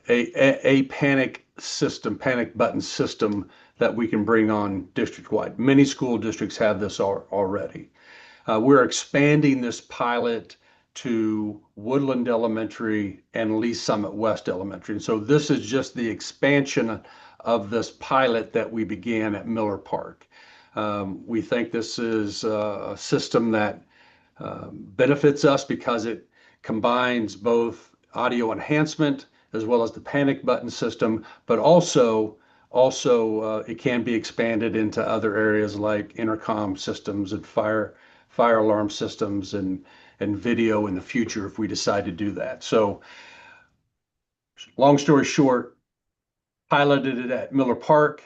a panic button system that we can bring on district-wide. Many school districts have this already. We're expanding this pilot to Woodland Elementary and Lee Summit West Elementary. And so this is just the expansion of this pilot that we began at Miller Park. We think this is a system that benefits us because it combines both audio enhancement as well as the panic button system, but also it can be expanded into other areas like intercom systems and fire alarm systems and video in the future if we decide to do that. So long story short, piloted it at Miller Park.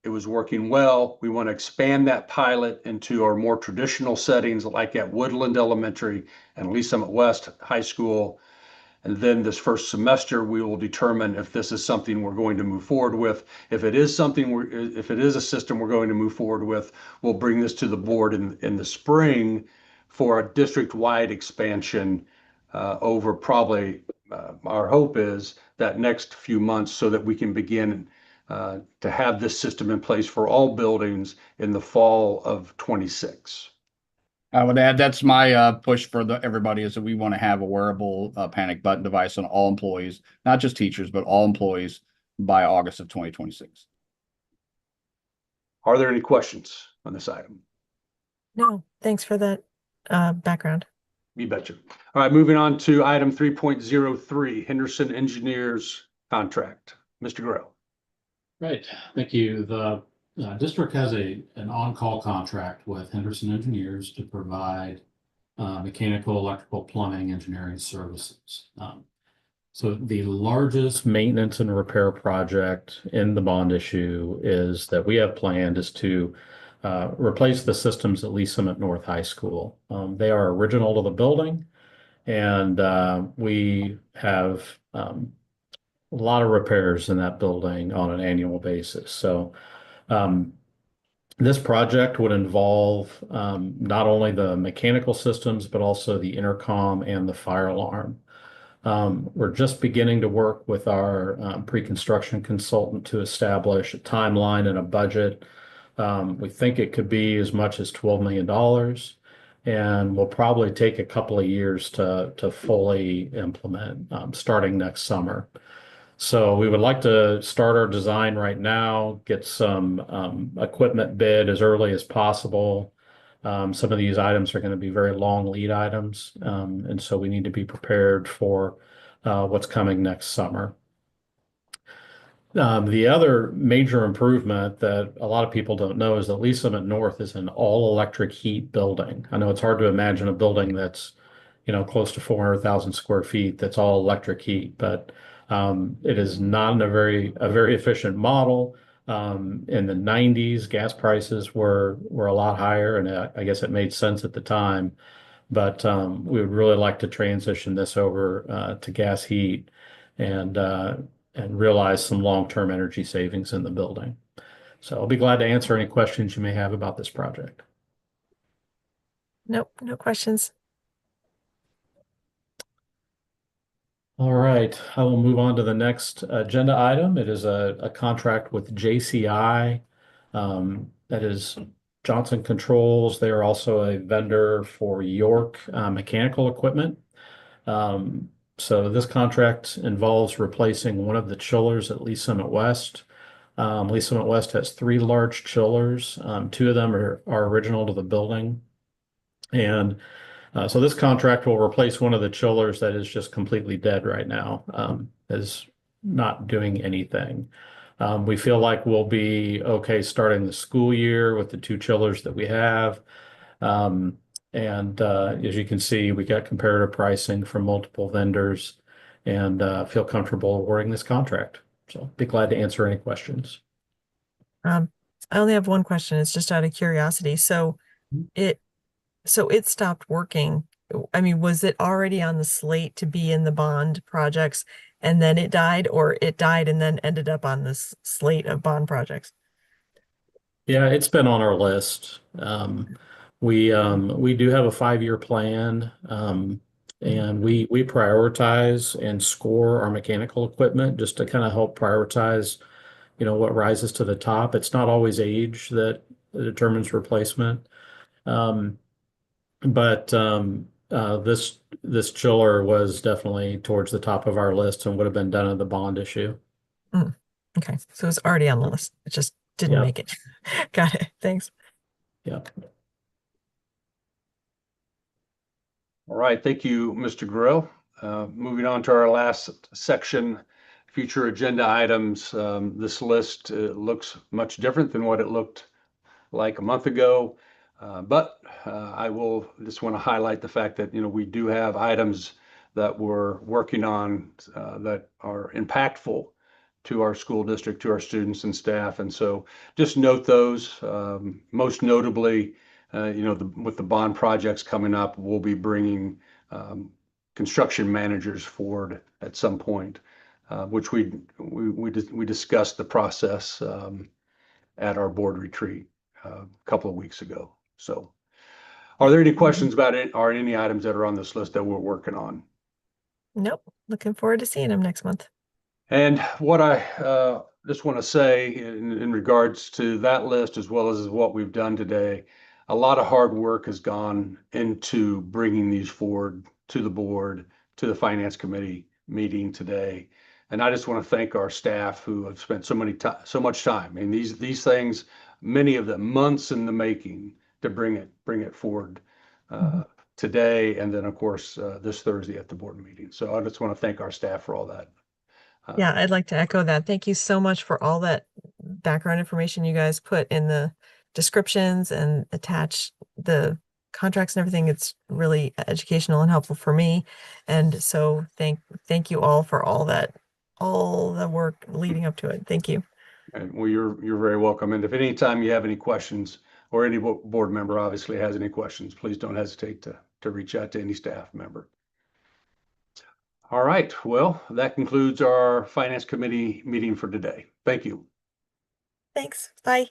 It was working well. We want to expand that pilot into our more traditional settings like at Woodland Elementary and Lee Summit West High School. And then this first semester, we will determine if this is something we're going to move forward with. If it is if it is a system we're going to move forward with, we'll bring this to the board in the spring for a district-wide expansion over probably, our hope is that next few months so that we can begin to have this system in place for all buildings in the fall of 26. I would add that's my push for everybody is that we want to have a wearable panic button device on all employees, not just teachers, but all employees by August of 2026. Are there any questions on this item? No, thanks for that background. You betcha. All right, moving on to item 3.03, Henderson Engineers contract. Mr. Grow. Right, thank you. The district has an on-call contract with Henderson Engineers to provide mechanical, electrical, plumbing, engineering services. So the largest maintenance and repair project in the bond issue is that we have planned is to replace the systems at Lee Summit North High School. They are original to the building, and we have a lot of repairs in that building on an annual basis. So this project would involve not only the mechanical systems, but also the intercom and the fire alarm. We're just beginning to work with our pre-construction consultant to establish a timeline and a budget. We think it could be as much as $12 million, and will probably take a couple of years to fully implement, starting next summer. So we would like to start our design right now, get some equipment bid as early as possible. Some of these items are going to be very long lead items, and so we need to be prepared for what's coming next summer. The other major improvement that a lot of people don't know is that Lee Summit North is an all-electric heat building. I know it's hard to imagine a building that's, close to 400,000 square feet that's all electric heat, but it is not a very efficient model. In the 90s, gas prices were a lot higher, and I guess it made sense at the time. But we would really like to transition this over to gas heat and realize some long-term energy savings in the building. So I'll be glad to answer any questions you may have about this project. Nope, no questions. All right, I will move on to the next agenda item. It is a contract with JCI. That is Johnson Controls. They are also a vendor for York mechanical equipment. So this contract involves replacing one of the chillers at Lee Summit West. Lee Summit West has 3 large chillers. 2 of them are original to the building. And so this contract will replace one of the chillers that is just completely dead right now, is not doing anything. We feel like we'll be okay starting the school year with the 2 chillers that we have. As you can see, we got comparative pricing from multiple vendors and feel comfortable awarding this contract. So be glad to answer any questions. I only have one question. It's just out of curiosity. So it stopped working. I mean, was it already on the slate to be in the bond projects and then it died, or it died and then ended up on this slate of bond projects? Yeah, it's been on our list. We do have a 5-year plan, and we prioritize and score our mechanical equipment just to kind of help prioritize, what rises to the top. It's not always age that determines replacement. But this chiller was definitely towards the top of our list and would have been done in the bond issue. Okay, so it's already on the list. It just didn't make it. Got it. Thanks. Yeah. All right, thank you, Mr. Grill. Moving on to our last section, future agenda items. This list looks much different than what it looked like a month ago. But I will just want to highlight the fact that, we do have items that we're working on that are impactful to our school district, to our students and staff. And so just note those. Most notably, with the bond projects coming up, we'll be bringing construction managers forward at some point, which we discussed the process at our board retreat a couple of weeks ago. So are there any questions about it or any items that are on this list that we're working on? Nope. Looking forward to seeing them next month. And what I just want to say in regards to that list, as well as what we've done today, a lot of hard work has gone into bringing these forward to the board, to the finance committee meeting today. And I just want to thank our staff who have spent so much time. I mean, these things, many of them months in the making to bring it forward today, and then of course this Thursday at the board meeting. So I just want to thank our staff for all that. Yeah, I'd like to echo that. Thank you so much for all that background information you guys put in the descriptions and attach the contracts and everything. It's really educational and helpful for me. And so thank you all for all the work leading up to it. Thank you. And well, you're very welcome. And if any time you have any questions, or any board member obviously has any questions, please don't hesitate to reach out to any staff member. All right, well, that concludes our finance committee meeting for today. Thank you. Thanks. Bye.